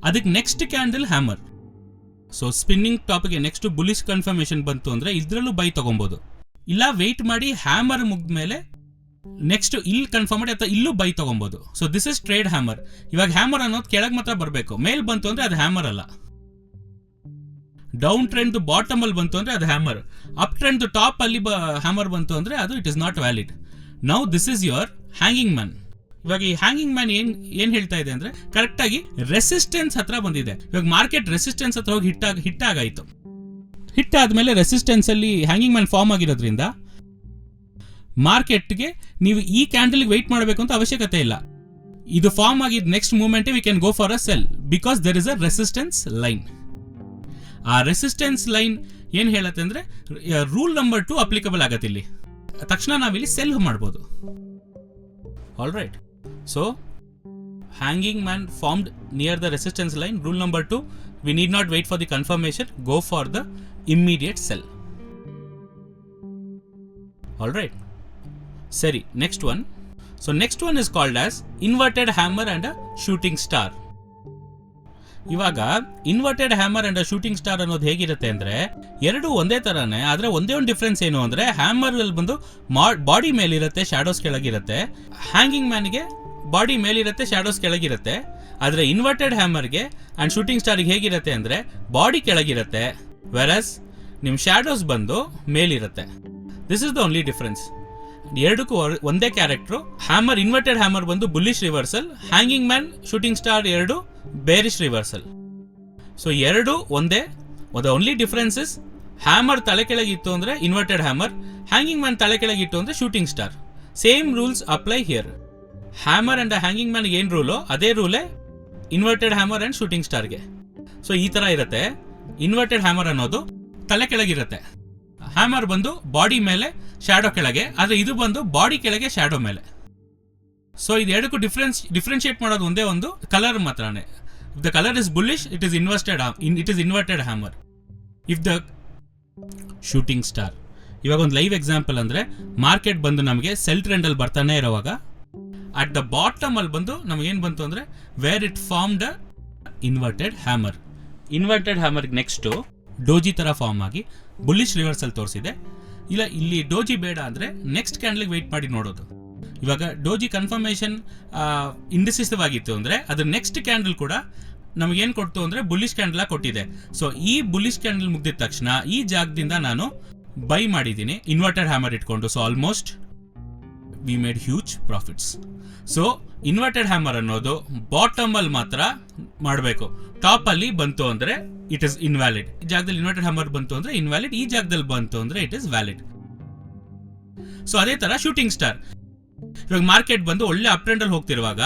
ಅದಕ್ಕೆ next candle hammer. So spinning ಟಾಪ್ಗೆ ನೆಕ್ಸ್ಟ್ ಬುಲಿಶ್ ಕನ್ಫರ್ಮೇಶನ್ ಬಂತು ಅಂದ್ರೆ ಇದ್ರಲ್ಲೂ ಬೈ ತಗೊಬಹುದು. ಇಲ್ಲ ವೆಯ್ಟ್ ಮಾಡಿ ಹ್ಯಾಮರ್ ಮುಗ್ದ್ಮೇಲೆ ನೆಕ್ಸ್ಟ್ ಇಲ್ಲಿ ಕನ್ಫರ್ಮ್ ಮಾಡಿ ಅಥವಾ ಇಲ್ಲೂ ಬೈ ತಗೊಬಹುದು. So this is trade hammer. ಇವಾಗ ಹ್ಯಾಮರ್ ಅನ್ನೋದು ಕೆಳಗೆ ಮಾತ್ರ ಬರಬೇಕು, ಮೇಲ್ ಬಂತು ಅಂದ್ರೆ ಅದು ಹ್ಯಾಮರ್ ಅಲ್ಲ. ಡೌನ್ ಟ್ರೆಂಡ್ ಬಾಟಮ್ ಅಲ್ಲಿ ಬಂತು ಅಂದ್ರೆ ಅದು ಹ್ಯಾಮರ್, ಅಪ್ ಟ್ರೆಂಡ್ ಟಾಪ್ ಅಲ್ಲಿ ಹ್ಯಾಮರ್ ಬಂತು ಅಂದ್ರೆ ಅದು it is not valid. Now this is your hanging man. ಇವಾಗ ಈ ಹ್ಯಾಂಗಿಂಗ್ ಮ್ಯಾನ್ ಏನ್ ಹೇಳ್ತಾ ಇದೆ ಅಂದ್ರೆ ಕರೆಕ್ಟ್ ಆಗಿ ರೆಸಿಸ್ಟೆನ್ಸ್ ಹತ್ರ ಬಂದಿದೆ. ಇವಾಗ ಮಾರ್ಕೆಟ್ ರೆಸಿಸ್ಟೆನ್ಸ್ ಹತ್ರ ಹೋಗಿ ಹಿಟ್ ಆಗಾಯ್ತು. ಹಿಟ್ ಆದ್ಮೇಲೆ ರೆಸಿಸ್ಟೆನ್ಸ್ ಅಲ್ಲಿ ಹ್ಯಾಂಗಿಂಗ್ ಮ್ಯಾನ್ ಫಾರ್ಮ್ ಆಗಿರೋದ್ರಿಂದ ಮಾರ್ಕೆಟ್ಗೆ ನೀವು ಈ ಕ್ಯಾಂಡಲ್ಗೆ ವೆಯ್ಟ್ ಮಾಡಬೇಕು ಅಂತ ಅವಶ್ಯಕತೆ ಇಲ್ಲ. ಇದು ಫಾರ್ಮ್ ಆಗಿದ್ next moment we can go for a sell because there is a resistance line. ಆ ರೆಸಿಸ್ಟೆನ್ಸ್ ಲೈನ್ ಏನ್ ಹೇಳತ್ತೆ ಅಂದ್ರೆ ರೂಲ್ ನಂಬರ್ 2 ಅಪ್ಲಿಕಬಲ್ ಆಗತ್ತೆ. ಇಲ್ಲಿ ತಕ್ಷಣ ನಾವಿಲ್ಲಿ ಸೆಲ್ ಮಾಡ್ಬೋದು. All right. So hanging man formed near the resistance line. Rule number 2, we need not wait for the confirmation, go for the immediate sell. All right. Seri, next one. So next one is called as inverted hammer and a shooting star. ಇವಾಗ inverted hammer and shooting star ಅನ್ನೋದು ಹೇಗಿರುತ್ತೆ ಅಂದ್ರೆ ಎರಡು ಒಂದೇ ತರಾನೇ, ಆದ್ರೆ ಒಂದೇ ಒಂದು ಡಿಫ್ರೆನ್ಸ್ ಏನು ಅಂದ್ರೆ ಹ್ಯಾಮರ್ ಅಲ್ಲಿ ಬಂದು ಬಾಡಿ ಮೇಲಿರುತ್ತೆ, ಶಾಡೋಸ್ ಕೆಳಗಿರುತ್ತೆ. ಹ್ಯಾಂಗಿಂಗ್ ಮ್ಯಾನ್ಗೆ ಬಾಡಿ ಮೇಲಿರುತ್ತೆ, ಶಾಡೋಸ್ ಕೆಳಗಿರುತ್ತೆ. ಆದ್ರೆ ಇನ್ವರ್ಟೆಡ್ ಹ್ಯಾಮರ್ಗೆ ಅಂಡ್ ಶೂಟಿಂಗ್ ಸ್ಟಾರ್ಗೆ ಹೇಗಿರುತ್ತೆ ಅಂದ್ರೆ ಬಾಡಿ ಕೆಳಗಿರುತ್ತೆ, ವೆರಸ್ ನಿಮ್ ಶಾಡೋಸ್ ಬಂದು ಮೇಲಿರುತ್ತೆ. This is the only difference. ಎರಡಕ್ಕೂ ಒಂದೇ ಕ್ಯಾರೆಕ್ಟರ್. ಹ್ಯಾಮರ್ ಇನ್ವರ್ಟೆಡ್ ಹ್ಯಾಮರ್ ಬಂದು bullish reversal, hanging man shooting star ಎರಡು ಬೇರಿಶ್ ರಿವರ್ಸಲ್. ಸೊ ಎರಡು ಒಂದೇ. The only difference is hammer ತಲೆ ಕೆಳಗಿತ್ತು ಅಂದ್ರೆ ಇನ್ವರ್ಟೆಡ್ ಹ್ಯಾಮರ್, ಹ್ಯಾಂಗಿಂಗ್ ಮ್ಯಾನ್ ತಲೆ ಕೆಳಗಿತ್ತು ಅಂದ್ರೆ shooting star. Same rules apply here. Hammer and hanging man ಏನು ರೂಲೋ ಅದೇ ರೂಲೇ ಇನ್ವರ್ಟೆಡ್ ಹ್ಯಾಮರ್ ಅಂಡ್ ಶೂಟಿಂಗ್ ಸ್ಟಾರ್ಗೆ. ಸೊ ಈ ತರ ಇರುತ್ತೆ. ಇನ್ವರ್ಟೆಡ್ ಹ್ಯಾಮರ್ ಅನ್ನೋದು ತಲೆ ಕೆಳಗಿರುತ್ತೆ, ಹ್ಯಾಮರ್ ಬಂದು ಬಾಡಿ ಮೇಲೆ ಶಾಡೋ ಕೆಳಗೆ, ಆದ್ರೆ ಇದು ಬಂದು ಬಾಡಿ ಕೆಳಗೆ ಶಾಡೋ ಮೇಲೆ. ಸೊ ಇದು ಎರಡಕ್ಕೂ ಡಿಫ್ರೆನ್ಶಿಯೇಟ್ ಮಾಡೋದು ಒಂದೇ ಒಂದು ಕಲರ್ ಮಾತ್ರನೇ. If the colour is bullish it is inverted hammer. If the shooting star, ಇವಾಗ ಒಂದು ಲೈವ್ ಎಕ್ಸಾಂಪಲ್ ಅಂದ್ರೆ ಮಾರ್ಕೆಟ್ ಬಂದು ನಮಗೆ ಸೆಲ್ ಟ್ರೆಂಡ್ ಅಲ್ಲಿ ಬರ್ತಾನೆ ಇರೋವಾಗ ಅಟ್ ದ ಬಾಟಮ್ ಅಲ್ಲಿ ಬಂದು ನಮಗೆ ಏನು ಬಂತು ಅಂದ್ರೆ where it form the inverted hammer. Inverted hammer next doji ತರ ಫಾರ್ಮ್ ಆಗಿ ಬುಲ್ಲಿಶ್ ರಿವರ್ಸಲ್ ತೋರಿಸಿದೆ. ಇಲ್ಲ ಇಲ್ಲಿ ಡೋಜಿ ಬೇಡ ಅಂದ್ರೆ ನೆಕ್ಸ್ಟ್ ಕ್ಯಾಂಡಲ್ಗೆ ವೆಯ್ಟ್ ಮಾಡಿ ನೋಡೋದು. ಇವಾಗ ಡೋಜಿ ಕನ್ಫರ್ಮೇಶನ್ ಇಂಡಿಸಿಸಿವ್ ಆಗಿತ್ತು ಅಂದ್ರೆ ಅದು ನೆಕ್ಸ್ಟ್ ಕ್ಯಾಂಡಲ್ ಕೂಡ ನಮಗೇನು ಕೊಡ್ತು ಅಂದ್ರೆ ಬುಲ್ಲಿಶ್ ಕ್ಯಾಂಡಲ್ ಕೊಟ್ಟಿದೆ. ಸೊ ಈ ಬುಲ್ಲಿಶ್ ಕ್ಯಾಂಡಲ್ ಮುಗಿದ ತಕ್ಷಣ ಈ ಜಾಗದಿಂದ ನಾನು ಬೈ ಮಾಡಿದ್ದೀನಿ ಇನ್ವರ್ಟೆಡ್ ಹ್ಯಾಮರ್ ಇಟ್ಕೊಂಡು. So almost we made huge profits. So inverted hammer ಅನ್ನೋದು ಬಾಟಮ್ ಅಲ್ಲಿ ಮಾತ್ರ ಮಾಡಬೇಕು. ಟಾಪ್ ಅಲ್ಲಿ ಬಂತು ಅಂದ್ರೆ ಇಟ್ ಇಸ್ ಇನ್ವ್ಯಾಲಿಡ್. ಈ ಜಾಗದಲ್ಲಿ ಇನ್ವರ್ಟೆಡ್ ಹ್ಯಾಮರ್ ಬಂತು ಅಂದ್ರೆ ಇನ್ವ್ಯಾಲಿಡ್, ಈ ಜಾಗದಲ್ಲಿ ಬಂತು ಅಂದ್ರೆ ಇಟ್ ಇಸ್ ವ್ಯಾಲಿಡ್. ಸೊ ಅದೇ ತರ ಶೂಟಿಂಗ್ ಸ್ಟಾರ್, ಇವಾಗ ಮಾರ್ಕೆಟ್ ಬಂದು ಒಳ್ಳೆ ಅಪ್ ಟ್ರೆಂಡ್ ಅಲ್ಲಿ ಹೋಗ್ತಿರುವಾಗ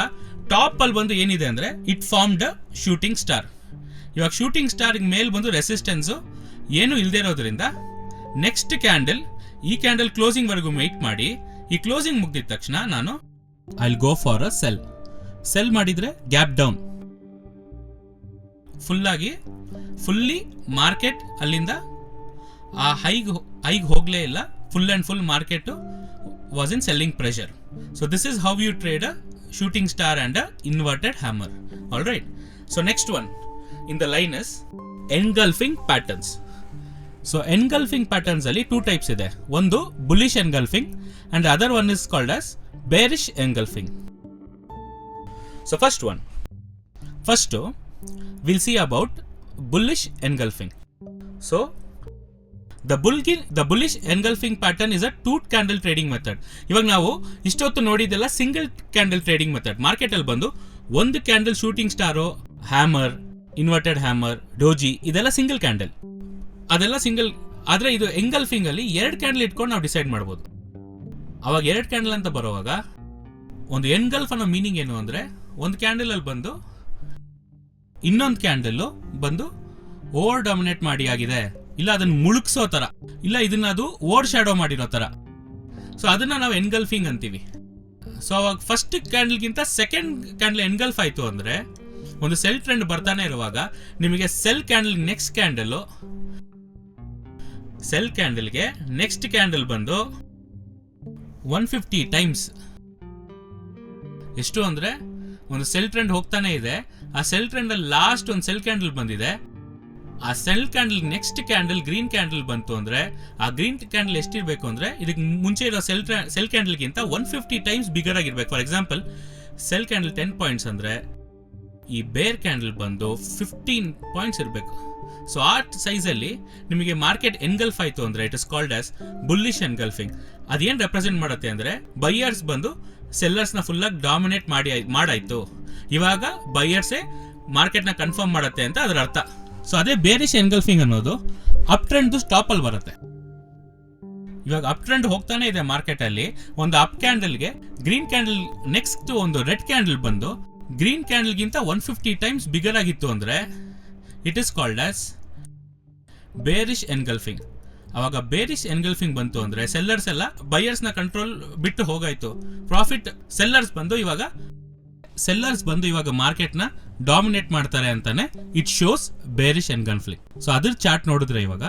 ಟಾಪ್ ಅಲ್ಲಿ ಬಂದು ಏನಿದೆ ಅಂದ್ರೆ ಇಟ್ ಫಾರ್ಮ್ಡ್ ಶೂಟಿಂಗ್ ಸ್ಟಾರ್. ಇವಾಗ ಶೂಟಿಂಗ್ ಸ್ಟಾರ್ ಮೇಲ್ ಬಂದು ರೆಸಿಸ್ಟೆನ್ಸ್ ಏನು ಇಲ್ಲದೆ ಇರೋದ್ರಿಂದ ನೆಕ್ಸ್ಟ್ ಕ್ಯಾಂಡಲ್, ಈ ಕ್ಯಾಂಡಲ್ ಕ್ಲೋಸಿಂಗ್ ವರೆಗೂ ವೆಯ್ಟ್ ಮಾಡಿ, ಈ ಕ್ಲೋಸಿಂಗ್ ಮುಗ್ದಿದ ತಕ್ಷಣ ನಾನು I will go for a sell ಮಾಡಿದ್ರೆ ಗ್ಯಾಪ್ ಡೌನ್ ಫುಲ್ಲಿ ಮಾರ್ಕೆಟ್ ಅಲ್ಲಿಂದ ಆ ಹೈಗ್ ಹೋಗ್ಲೇ ಇಲ್ಲ. Full and full market was in selling pressure. So this is how you trade a shooting star and a inverted hammer. All right. So next one in the line is engulfing patterns. So engulfing patterns ಅಲ್ಲಿ two types ಇದೆ. ಒಂದು bullish engulfing and other one is called as bearish engulfing. So first we'll see about bullish engulfing. So the bullish engulfing pattern is a two candle trading method. ಇವಾಗ ನಾವು ಇಷ್ಟೊತ್ತು ನೋಡಿದೆಲ್ಲ single candle trading method. Market ಅಲ್ಲಿ ಬಂದು ಒಂದು candle shooting star, hammer, inverted hammer, doji ಇದೆಲ್ಲ single candle, ಅದೆಲ್ಲ single. ಆದ್ರೆ ಇದು ಎಂಗಲ್ಫಿಂಗ್ ಅಲ್ಲಿ ಎರಡು ಕ್ಯಾಂಡಲ್ ಇಟ್ಕೊಂಡು ನಾವು ಡಿಸೈಡ್ ಮಾಡ್ಬೋದು. ಅವಾಗ ಎರಡು ಕ್ಯಾಂಡಲ್ ಅಂತ ಬರುವಾಗ ಒಂದು ಎನ್ಗಲ್ಫ್ ಅನ್ನೋ ಮೀನಿಂಗ್ ಏನು ಅಂದ್ರೆ ಒಂದು ಕ್ಯಾಂಡಲ್ ಅಲ್ಲಿ ಬಂದು ಇನ್ನೊಂದು ಕ್ಯಾಂಡಲ್ ಬಂದು ಓವರ್ ಡಾಮಿನೇಟ್ ಮಾಡಿ ಆಗಿದೆ, ಇಲ್ಲ ಅದನ್ನ ಮುಳುಗ್ಸೋ ತರ, ಇಲ್ಲ ಇದನ್ನ ಅದು ಓವರ್ ಶಾಡೋ ಮಾಡಿರೋ ತರ. ಸೊ ಅದನ್ನ ನಾವು ಎನ್ಗಲ್ಫಿಂಗ್ ಅಂತೀವಿ. ಸೊ ಅವಾಗ ಫಸ್ಟ್ ಕ್ಯಾಂಡಲ್ಗಿಂತ ಸೆಕೆಂಡ್ ಕ್ಯಾಂಡಲ್ ಎನ್ಗಲ್ಫ್ ಆಯ್ತು ಅಂದ್ರೆ ಒಂದು ಸೆಲ್ ಟ್ರೆಂಡ್ ಬರ್ತಾನೆ ಇರುವಾಗ ನಿಮಗೆ ಸೆಲ್ ಕ್ಯಾಂಡಲ್ಗೆ ನೆಕ್ಸ್ಟ್ ಕ್ಯಾಂಡಲ್ ಬಂದು 150 ಟೈಮ್ಸ್. ಎಷ್ಟು ಅಂದ್ರೆ ಒಂದು ಸೆಲ್ ಟ್ರೆಂಡ್ ಹೋಗ್ತಾನೆ ಇದೆ, ಆ ಸೆಲ್ ಟ್ರೆಂಡ್ ಅಲ್ಲಿ ಲಾಸ್ಟ್ ಒಂದು ಸೆಲ್ ಕ್ಯಾಂಡಲ್ ಬಂದಿದೆ, ಆ cell candle next candle green candle ಬಂತು ಅಂದ್ರೆ ಆ ಗ್ರೀನ್ ಕ್ಯಾಂಡಲ್ ಎಷ್ಟಿರ್ಬೇಕು ಅಂದ್ರೆ ಇದಕ್ಕೆ ಮುಂಚೆ ಇರೋ ಸೆಲ್ ಕ್ಯಾಂಡಲ್ಗಿಂತ 150 ಟೈಮ್ಸ್ ಬಿಗರ್ ಆಗಿರ್ಬೇಕು. For example cell candle 10 points ಅಂದ್ರೆ ಈ ಬೇರ್ ಕ್ಯಾಂಡಲ್ ಬಂದು 15 ಪಾಯಿಂಟ್ಸ್ ಇರಬೇಕು. ಸೊ ಆ ಸೈಜ್ ಅಲ್ಲಿ ನಿಮಗೆ ಮಾರ್ಕೆಟ್ ಎನ್ಗಲ್ಫ್ ಆಯ್ತು ಅಂದ್ರೆ it is called as bullish engulfing. ಅದೇನ್ ರೆಪ್ರೆಸೆಂಟ್ ಮಾಡುತ್ತೆ ಅಂದ್ರೆ ಬೈಯರ್ಸ್ ಬಂದು ಸೆಲ್ಲರ್ಸ್ ನ ಫುಲ್ ಆಗಿ ಡಾಮಿನೇಟ್ ಮಾಡಾಯ್ತು, ಇವಾಗ ಬೈಯರ್ಸೇ ಮಾರ್ಕೆಟ್ ನ ಕನ್ಫರ್ಮ್ ಮಾಡುತ್ತೆ ಅಂತ ಅದರ ಅರ್ಥ. ಸೊ ಅದೇ ಬೇರಿಶ್ ಎನ್ಗಲ್ಫಿಂಗ್ ಅನ್ನೋದು ಅಪ್ ಟ್ರೆಂಡ್ ಸ್ಟಾಪ್ ಅಲ್ಲಿ ಬರುತ್ತೆ. ಇವಾಗ ಅಪ್ ಟ್ರೆಂಡ್ ಹೋಗ್ತಾನೆ ಇದೆ ಮಾರ್ಕೆಟ್ ಅಲ್ಲಿ, ಒಂದು ಅಪ್ ಕ್ಯಾಂಡಲ್ಗೆ ಗ್ರೀನ್ ಕ್ಯಾಂಡಲ್ ನೆಕ್ಸ್ಟ್ ಒಂದು ರೆಡ್ ಕ್ಯಾಂಡಲ್ ಬಂದು ಗ್ರೀನ್ ಕ್ಯಾಂಡಲ್ಗಿಂತ 150 ಟೈಮ್ಸ್ ಬಿಗರ್ ಆಗಿತ್ತು ಅಂದ್ರೆ it is called as bearish engulfing. ಅವಾಗ ಬೇರಿಶ್ ಎನ್ಗಲ್ಫಿಂಗ್ ಬಂತು ಅಂದ್ರೆ ಸೆಲ್ಲರ್ಸ್ ಎಲ್ಲ ಬೈಯರ್ಸ್ ನ ಕಂಟ್ರೋಲ್ ಬಿಟ್ಟು ಹೋಗಾಯ್ತು, ಪ್ರಾಫಿಟ್ ಸೆಲ್ಲರ್ಸ್ ಬಂದು ಇವಾಗ ಮಾರ್ಕೆಟ್ ನ ಡಾಮಿನೇಟ್ ಮಾಡ್ತಾರೆ ಅಂತಾನೆ it shows bearish engulfing. So ಅದ್ರ ಚಾರ್ಟ್ ನೋಡಿದ್ರೆ ಇವಾಗ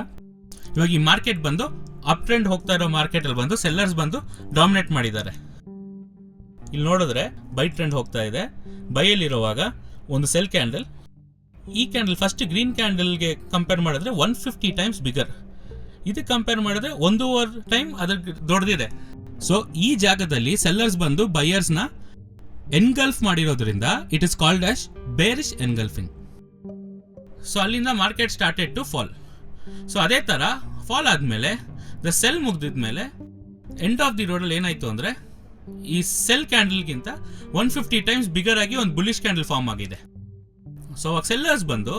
ಈ ಮಾರ್ಕೆಟ್ ಬಂದು ಅಪ್ ಟ್ರೆಂಡ್ ಹೋಗ್ತಾ ಇರೋ ಮಾರ್ಕೆಟ್ ಅಲ್ಲಿ ಬಂದು ಸೆಲ್ಲರ್ಸ್ ಬಂದು ಡಾಮಿನೇಟ್ ಮಾಡಿದ್ದಾರೆ. ಇಲ್ಲಿ ನೋಡಿದ್ರೆ ಬೈ ಟ್ರೆಂಡ್ ಹೋಗ್ತಾ ಇದೆ, ಬೈಯಲ್ಲಿ ಇರುವಾಗ ಒಂದು ಸೆಲ್ ಕ್ಯಾಂಡಲ್ ಈ ಕ್ಯಾಂಡಲ್ ಫಸ್ಟ್ ಗ್ರೀನ್ ಕ್ಯಾಂಡಲ್ಗೆ ಕಂಪೇರ್ ಮಾಡಿದ್ರೆ 150 ಟೈಮ್ಸ್ ಬಿಗರ್, ಇದು ಕಂಪೇರ್ ಮಾಡಿದ್ರೆ 1.5 ಟೈಮ್ ಅದ್ರ ದೊಡ್ಡದಿದೆ. ಸೊ ಈ ಜಾಗದಲ್ಲಿ ಸೆಲ್ಲರ್ಸ್ ಬಂದು ಬೈಯರ್ಸ್ನ ಎನ್ಗಲ್ಫ್ ಮಾಡಿರೋದ್ರಿಂದ it is called as bearish engulfing. So ಅಲ್ಲಿಂದ market started to fall. So ಅದೇ ಥರ ಫಾಲ್ ಆದಮೇಲೆ ದ ಸೆಲ್ ಮುಗ್ದಿದ್ಮೇಲೆ ಎಂಡ್ ಆಫ್ ದಿ ರೋಡಲ್ಲಿ ಏನಾಯಿತು ಅಂದರೆ ಈ ಸೆಲ್ ಕ್ಯಾಂಡಲ್ಗಿಂತ 150 ಟೈಮ್ಸ್ ಬಿಗರ್ ಆಗಿ ಒಂದು ಬುಲ್ಲಿಶ್ ಕ್ಯಾಂಡಲ್ ಫಾರ್ಮ್ ಆಗಿದೆ. ಸೊ ಅವಾಗ ಸೆಲ್ಲರ್ಸ್ ಬಂದು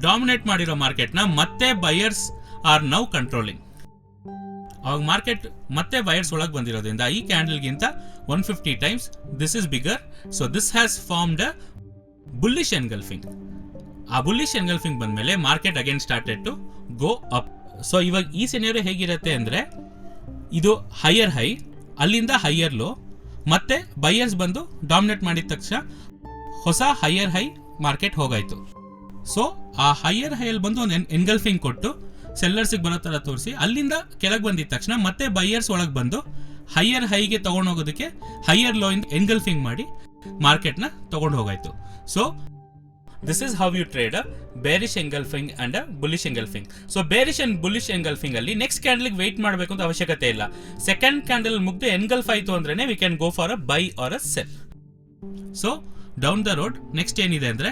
ಡಾಮಿನೇಟ್ ಮಾಡಿರೋ ಮಾರ್ಕೆಟ್ನ ಮತ್ತೆ ಬೈಯರ್ಸ್ ಆರ್ ನೌ ಕಂಟ್ರೋಲಿಂಗ್. ಅವಾಗ ಮಾರ್ಕೆಟ್ ಮತ್ತೆ ಬೈಯರ್ಸ್ ಒಳಗೆ ಬಂದಿರೋದ್ರಿಂದ ಈ ಕ್ಯಾಂಡಲ್ಗಿಂತ 150 times this is bigger. So this has formed a bullish engulfing. ಆ ಬುಲ್ಲಿಶ್ ಎನ್ಗಲ್ಫಿಂಗ್ ಬಂದಮೇಲೆ market again started to go up. So ಇವಾಗ ಈ ಸಿನಾರಿಯೋ ಹೇಗಿರುತ್ತೆ ಅಂದರೆ ಇದು ಹೈಯರ್ ಹೈ, ಅಲ್ಲಿಂದ ಹೈಯರ್ ಲೋ, ಮತ್ತೆ ಬೈಯರ್ಸ್ ಬಂದು ಡಾಮಿನೇಟ್ ಮಾಡಿದ ತಕ್ಷಣ ಹೊಸ ಹೈಯರ್ ಹೈ ಮಾರ್ಕೆಟ್ ಹೋಗಾಯ್ತು. ಸೊ ಆ ಹೈಯರ್ ಹೈಯಲ್ಲಿ ಬಂದು ಒಂದು ಎನ್ಗಲ್ಫಿಂಗ್ ಕೊಟ್ಟು ಸೆಲ್ಲರ್ಸಿಗೆ ಬರೋ ಥರ ತೋರಿಸಿ ಅಲ್ಲಿಂದ ಕೆಳಗೆ ಬಂದಿದ ತಕ್ಷಣ ಮತ್ತೆ ಬೈಯರ್ಸ್ ಒಳಗೆ ಬಂದು ಹೈಯರ್ ಹೈಗೆ ತೊಗೊಂಡೋಗೋದಕ್ಕೆ ಹೈಯರ್ ಲೋ ಇಂದ ಎನ್ಗಲ್ಫಿಂಗ್ ಮಾಡಿ ಮಾರ್ಕೆಟ್ನ ತೊಗೊಂಡು ಹೋಗಾಯ್ತು. So this is how you trade a bearish engulfing and a bullish engulfing. So bearish and bullish engulfing ಅಲ್ಲಿ ನೆಕ್ಸ್ಟ್ ಕ್ಯಾಂಡಲ್ಗೆ ವೆಯ್ಟ್ ಮಾಡಬೇಕು ಅಂತ ಅವಶ್ಯಕತೆ ಇಲ್ಲ. ಸೆಕೆಂಡ್ ಕ್ಯಾಂಡಲ್ ಮುಗ್ದು ಎನ್ಗಲ್ಫ್ ಆಯಿತು ಅಂದ್ರೆ we can go for a buy or a sell. So down the road next ಏನಿದೆ ಅಂದರೆ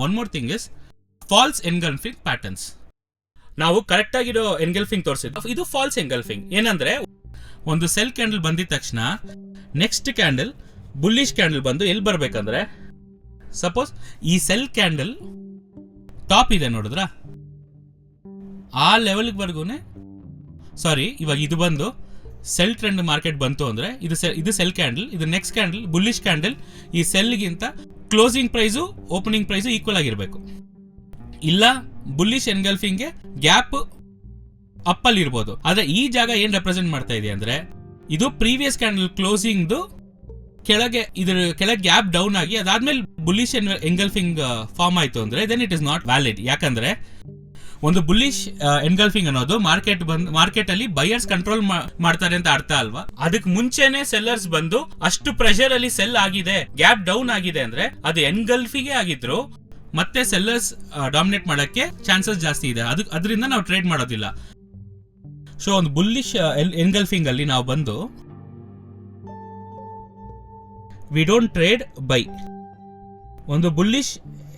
one more thing is false engulfing patterns. ನಾವು ಕರೆಕ್ಟ್ ಆಗಿರೋ ಎನ್ಗಲ್ಫಿಂಗ್ ತೋರಿಸಿದ್ದು, ಇದು ಫಾಲ್ಸ್ ಎನ್ಗಲ್ಫಿಂಗ್. ಏನಂದ್ರೆ ಒಂದು ಸೆಲ್ ಕ್ಯಾಂಡಲ್ ಬಂದಿದ ತಕ್ಷಣ ನೆಕ್ಸ್ಟ್ ಕ್ಯಾಂಡಲ್ ಬುಲ್ಲಿಶ್ ಕ್ಯಾಂಡಲ್ ಬಂದು ಎಲ್ಲಿ ಬರ್ಬೇಕಂದ್ರೆ, ಸಪೋಸ್ ಈ ಸೆಲ್ ಕ್ಯಾಂಡಲ್ ಟಾಪ್ ಇದೆ ನೋಡಿದ್ರ, ಆ ಲೆವೆಲ್ವರೆಗೂನೆ ಸಾರಿ ಇವಾಗ ಇದು ಬಂದು ಸೆಲ್ ಟ್ರೆಂಡ್ ಮಾರ್ಕೆಟ್ ಬಂತು ಅಂದ್ರೆ ಇದು ಸೆಲ್ ಕ್ಯಾಂಡಲ್, ಇದು ನೆಕ್ಸ್ಟ್ ಕ್ಯಾಂಡಲ್ ಬುಲ್ಲಿಶ್ ಕ್ಯಾಂಡಲ್. ಈ ಸೆಲ್ಗಿಂತ closing price opening price equal ಆಗಿರಬೇಕು. ಇಲ್ಲ ಬುಲ್ಲಿಶ್ ಎನ್ಗಲ್ಫಿಂಗ್ಗೆ ಗ್ಯಾಪ್ ಅಪ್ ಅಲ್ಲಿ ಇರ್ಬೋದು. ಆದ್ರೆ ಈ ಜಾಗ ಏನ್ ರೆಪ್ರೆಸೆಂಟ್ ಮಾಡ್ತಾ ಇದೆ ಅಂದ್ರೆ ಇದು ಪ್ರೀವಿಯಸ್ ಕ್ಯಾಂಡಲ್ ಕ್ಲೋಸಿಂಗ್ದು ಕೆಳಗೆ ಗ್ಯಾಪ್ ಡೌನ್ ಆಗಿ ಅದಾದ್ಮೇಲೆ ಬುಲ್ಲಿಶ್ ಎನ್ಗಲ್ಫಿಂಗ್ ಫಾರ್ಮ್ ಆಯ್ತು ಅಂದ್ರೆ then it is not valid. ಯಾಕಂದ್ರೆ ಒಂದು ಬುಲ್ಲಿಶ್ ಎನ್ಗಲ್ಫಿಂಗ್ ಅನ್ನೋದು ಮಾರ್ಕೆಟ್ ಅಲ್ಲಿ ಬೈಯರ್ಸ್ ಕಂಟ್ರೋಲ್ ಮಾಡ್ತಾರೆ ಅಂತ ಅರ್ಥ ಅಲ್ವಾ. ಅದಕ್ಕೆ ಮುಂಚೆನೆ ಸೆಲ್ಲರ್ಸ್ ಬಂದು ಅಷ್ಟು ಪ್ರೆಷರ್ ಅಲ್ಲಿ ಸೆಲ್ ಆಗಿದೆ, ಗ್ಯಾಪ್ ಡೌನ್ ಆಗಿದೆ ಅಂದ್ರೆ ಅದು ಎನ್ಗಲ್ಫಿಗೆ ಆಗಿದ್ರು ಮತ್ತೆ ಸೆಲ್ಲರ್ಸ್ ಡಾಮಿನೇಟ್ ಮಾಡಕ್ಕೆ ಚಾನ್ಸಸ್ ಜಾಸ್ತಿ ಇದೆ. ಅದರಿಂದ ನಾವು ಟ್ರೇಡ್ ಮಾಡೋದಿಲ್ಲ. ಸೊ ಒಂದು ಬುಲ್ಲಿಶ್ ಎನ್ಗಲ್ಫಿಂಗ್ ಅಲ್ಲಿ ನಾವು ಬಂದು ವಿ ಡೋಂಟ್ ಟ್ರೇಡ್ ಬೈ. ಒಂದು ಬುಲ್ಲಿಶ್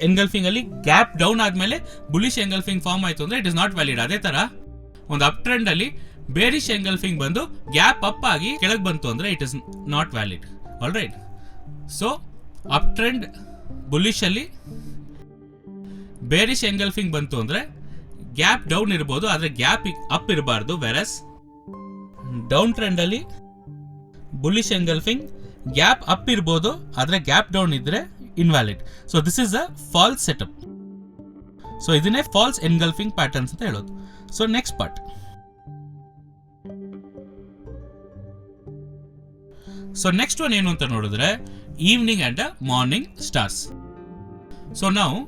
ಎನ್ಗಲ್ಫಿಂಗ್ ಅಲ್ಲಿ ಗ್ಯಾಪ್ ಡೌನ್ ಆದ್ಮೇಲೆ ಬುಲ್ಲಿಶ್ ಎನ್ಗಲ್ಫಿಂಗ್ ಫಾರ್ಮ್ ಆಯ್ತು ಅಂದ್ರೆ ಇಟ್ ಇಸ್ ನಾಟ್ ವ್ಯಾಲಿಡ್. ಅದೇ ತರ ಒಂದು ಅಪ್ ಟ್ರೆಂಡ್ ಅಲ್ಲಿ ಬೇರಿಶ್ ಎನ್ಗಲ್ಫಿಂಗ್ ಬಂದು ಗ್ಯಾಪ್ ಅಪ್ ಆಗಿ ಕೆಳಗೆ ಬಂತು ಅಂದ್ರೆ it is not valid. All right. So up trend bullish ಅಲ್ಲಿ ಬೇರಿಶ್ ಎನ್ಗಲ್ಫಿಂಗ್ ಬಂತು ಅಂದ್ರೆ ಗ್ಯಾಪ್ ಡೌನ್ ಇರಬಹುದು, ಆದ್ರೆ ಗ್ಯಾಪ್ ಅಪ್ ಇರಬಾರ್ದು. ವೆರಸ್ ಡೌನ್ ಟ್ರೆಂಡ್ ಅಲ್ಲಿ ಬುಲ್ಲಿಶ್ ಎನ್ಗಲ್ಫಿಂಗ್ ಗ್ಯಾಪ್ ಅಪ್ ಇರಬಹುದು, ಆದ್ರೆ ಗ್ಯಾಪ್ ಡೌನ್ ಇದ್ರೆ invalid. So this is a false setup. So ಇದನ್ನೇ ಫಾಲ್ಸ್ ಎನ್ಗಲ್ಫಿಂಗ್ ಪ್ಯಾಟರ್ನ್ಸ್ ಅಂತ ಹೇಳೋದು. So next part. So next one ಏನು ಅಂತ ನೋಡಿದ್ರೆ evening and morning stars. So ನಾವು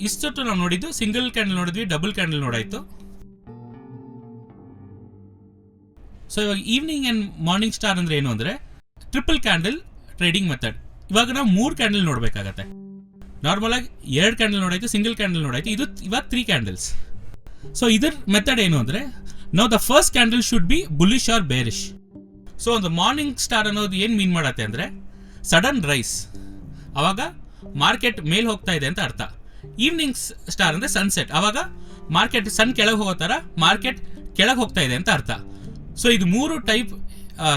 ಇಷ್ಟೊತ್ತು ನಾವು ನೋಡಿದ್ದು ಸಿಂಗಲ್ ಕ್ಯಾಂಡಲ್ ನೋಡಿದ್ವಿ, ಡಬಲ್ ಕ್ಯಾಂಡಲ್ ನೋಡಾಯ್ತು. ಸೊ ಇವಾಗ ಈವ್ನಿಂಗ್ ಅಂಡ್ ಮಾರ್ನಿಂಗ್ ಸ್ಟಾರ್ ಅಂದ್ರೆ ಏನು ಅಂದ್ರೆ ಟ್ರಿಪಲ್ ಕ್ಯಾಂಡಲ್ ಟ್ರೇಡಿಂಗ್ ಮೆಥಡ್. ಇವಾಗ ನಾವು 3 ಕ್ಯಾಂಡಲ್ ನೋಡ್ಬೇಕಾಗತ್ತೆ. ನಾರ್ಮಲ್ ಆಗಿ 2 ಕ್ಯಾಂಡಲ್ ನೋಡಾಯ್ತು, ಸಿಂಗಲ್ ಕ್ಯಾಂಡಲ್ ನೋಡಾಯ್ತು, ಇದು ಇವಾಗ 3 ಕ್ಯಾಂಡಲ್ಸ್. ಸೊ ಇದರ ಮೆಥಡ್ ಏನು ಅಂದ್ರೆ ನಾವು the first candle should be bullish or bearish. So ಒಂದು ಮಾರ್ನಿಂಗ್ ಸ್ಟಾರ್ ಅನ್ನೋದು ಏನ್ ಮೀನ್ ಮಾಡತ್ತೆ ಅಂದ್ರೆ ಸಡನ್ ರೈಸ್, ಅವಾಗ ಮಾರ್ಕೆಟ್ ಮೇಲ್ ಹೋಗ್ತಾ ಇದೆ ಅಂತ ಅರ್ಥ. ಈವ್ನಿಂಗ್ ಸ್ಟಾರ್ ಅಂದ್ರೆ ಸನ್ಸೆಟ್, ಅವಾಗ ಮಾರ್ಕೆಟ್ ಸನ್ ಕೆಳಗೆ ಹೋಗೋ ತರ ಮಾರ್ಕೆಟ್ ಕೆಳಗೆ ಹೋಗ್ತಾ ಇದೆ ಅಂತ ಅರ್ಥ. ಸೊ ಇದು 3 ಟೈಪ್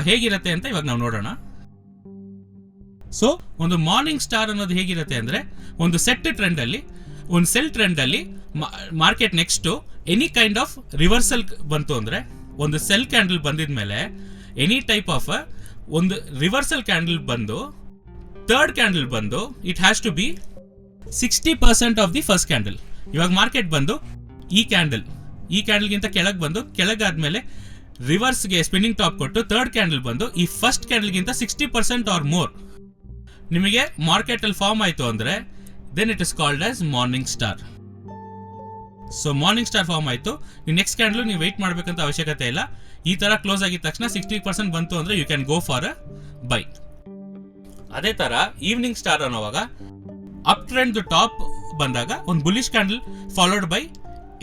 ಹೇಗಿರುತ್ತೆ ಅಂತ ಇವಾಗ ನಾವು ನೋಡೋಣ. ಸೊ ಒಂದು ಮಾರ್ನಿಂಗ್ ಸ್ಟಾರ್ ಅನ್ನೋದು ಹೇಗಿರುತ್ತೆ ಅಂದ್ರೆ ಒಂದು ಸೆಟ್ ಟ್ರೆಂಡ್ ಅಲ್ಲಿ, ಒಂದು ಸೆಲ್ ಟ್ರೆಂಡ್ ಅಲ್ಲಿ market next any kind of reversal ಬಂತು ಅಂದ್ರೆ, ಒಂದು ಸೆಲ್ ಕ್ಯಾಂಡಲ್ ಬಂದಿದ್ಮೇಲೆ ಎನಿ ಟೈಪ್ ಆಫ್ ಒಂದು ರಿವರ್ಸಲ್ ಕ್ಯಾಂಡಲ್ ಬಂದು ಥರ್ಡ್ ಕ್ಯಾಂಡಲ್ ಬಂದು it has to be 60% of the first candle. ಇವಾಗ ಮಾರ್ಕೆಟ್ ಬಂದು ಈ ಕ್ಯಾಂಡಲ್ಗಿಂತ ಕೆಳಗೆ ಬಂದು ಕೆಳಗಾದ್ಮೇಲೆ ರಿವರ್ಸ್ಗೆ ಸ್ಪಿನ್ನಿಂಗ್ ಟಾಪ್ ಕೊಟ್ಟು ಥರ್ಡ್ ಕ್ಯಾಂಡಲ್ ಬಂದು ಈ ಫಸ್ಟ್ ಕ್ಯಾಂಡಲ್ಗಿಂತ 60% ಆರ್ ಮೋರ್ ನಿಮಗೆ ಮಾರ್ಕೆಟ್ ಅಲ್ಲಿ ಫಾರ್ಮ್ ಆಯ್ತು ಅಂದ್ರೆ then it is called as morning star. So morning star form ಆಯ್ತು, ನೀವು ನೆಕ್ಸ್ಟ್ ಕ್ಯಾಂಡಲ್ ನೀವು ವೆಯ್ಟ್ ಮಾಡಬೇಕಂತ ಅವಶ್ಯಕತೆ ಇಲ್ಲ. ಈ ತರ ಕ್ಲೋಸ್ ಆಗಿದ ತಕ್ಷಣ 60% ಬಂತು ಅಂದ್ರೆ you can go for a buy. ಅದೇ ತರ ಈವ್ನಿಂಗ್ ಸ್ಟಾರ್ ಅನ್ನೋವಾಗ ಅಪ್ ಟ್ರೆಂಡ್ ಟಾಪ್ ಬಂದಾಗ ಒಂದು bullish candle followed by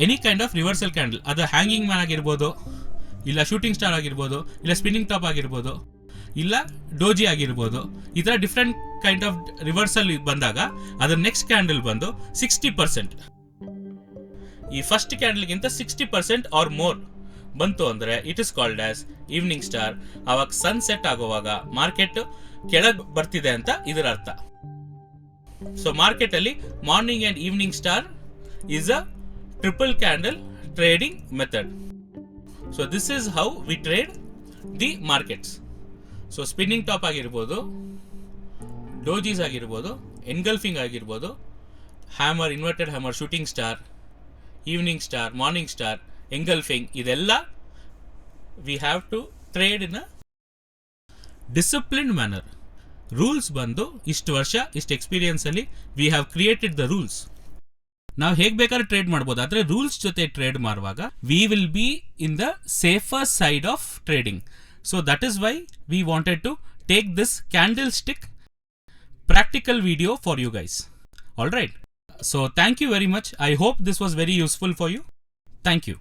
any kind of reversal candle, ಅದು ಹ್ಯಾಂಗಿಂಗ್ ಮ್ಯಾನ್ ಆಗಿರ್ಬೋದು, ಇಲ್ಲ ಶೂಟಿಂಗ್ ಸ್ಟಾರ್ ಆಗಿರ್ಬೋದು, ಇಲ್ಲ ಸ್ಪಿನ್ನಿಂಗ್ ಟಾಪ್ ಆಗಿರ್ಬೋದು, ಇಲ್ಲ ಡೋಜಿ ಆಗಿರ್ಬೋದು. ಈ ಥರ ಡಿಫ್ರೆಂಟ್ ಕೈಂಡ್ ಆಫ್ ರಿವರ್ಸಲ್ ಬಂದಾಗ ಅದರ ನೆಕ್ಸ್ಟ್ ಕ್ಯಾಂಡಲ್ ಬಂದು 60%, ಈ ಫಸ್ಟ್ ಕ್ಯಾಂಡಲ್ಗಿಂತ 60% ಆರ್ ಮೋರ್ ಬಂತು ಅಂದರೆ it is called as evening star. ಅವಾಗ ಸನ್ಸೆಟ್ ಆಗುವಾಗ ಮಾರ್ಕೆಟ್ ಕೆಳಗೆ ಬರ್ತಿದೆ ಅಂತ ಇದರ ಅರ್ಥ. ಸೊ ಮಾರ್ಕೆಟ್ ಅಲ್ಲಿ morning and evening star is a triple candle trading method. So this is how we trade the markets. So spinning top ಆಗಿರ್ಬೋದು, ಡೋಜೀಸ್ ಆಗಿರ್ಬೋದು, engulfing ಆಗಿರ್ಬೋದು, hammer, inverted hammer, shooting star, evening star, morning star, engulfing, ಇದೆಲ್ಲ we have to trade in a disciplined manner. Rules ಬಂದು ಇಷ್ಟು ವರ್ಷ ಇಷ್ಟು experience ಅಲ್ಲಿ we have created the rules. ನಾವು ಹೇಗೆ ಬೇಕಾದ್ರೆ ಟ್ರೇಡ್ ಮಾಡ್ಬೋದು, ಆದರೆ ರೂಲ್ಸ್ ಜೊತೆ ಟ್ರೇಡ್ ಮಾಡುವಾಗ we will be in the safer side of trading. So that is why we wanted to take this candlestick practical video for you guys. All right, so thank you very much. I hope this was very useful for you. Thank you.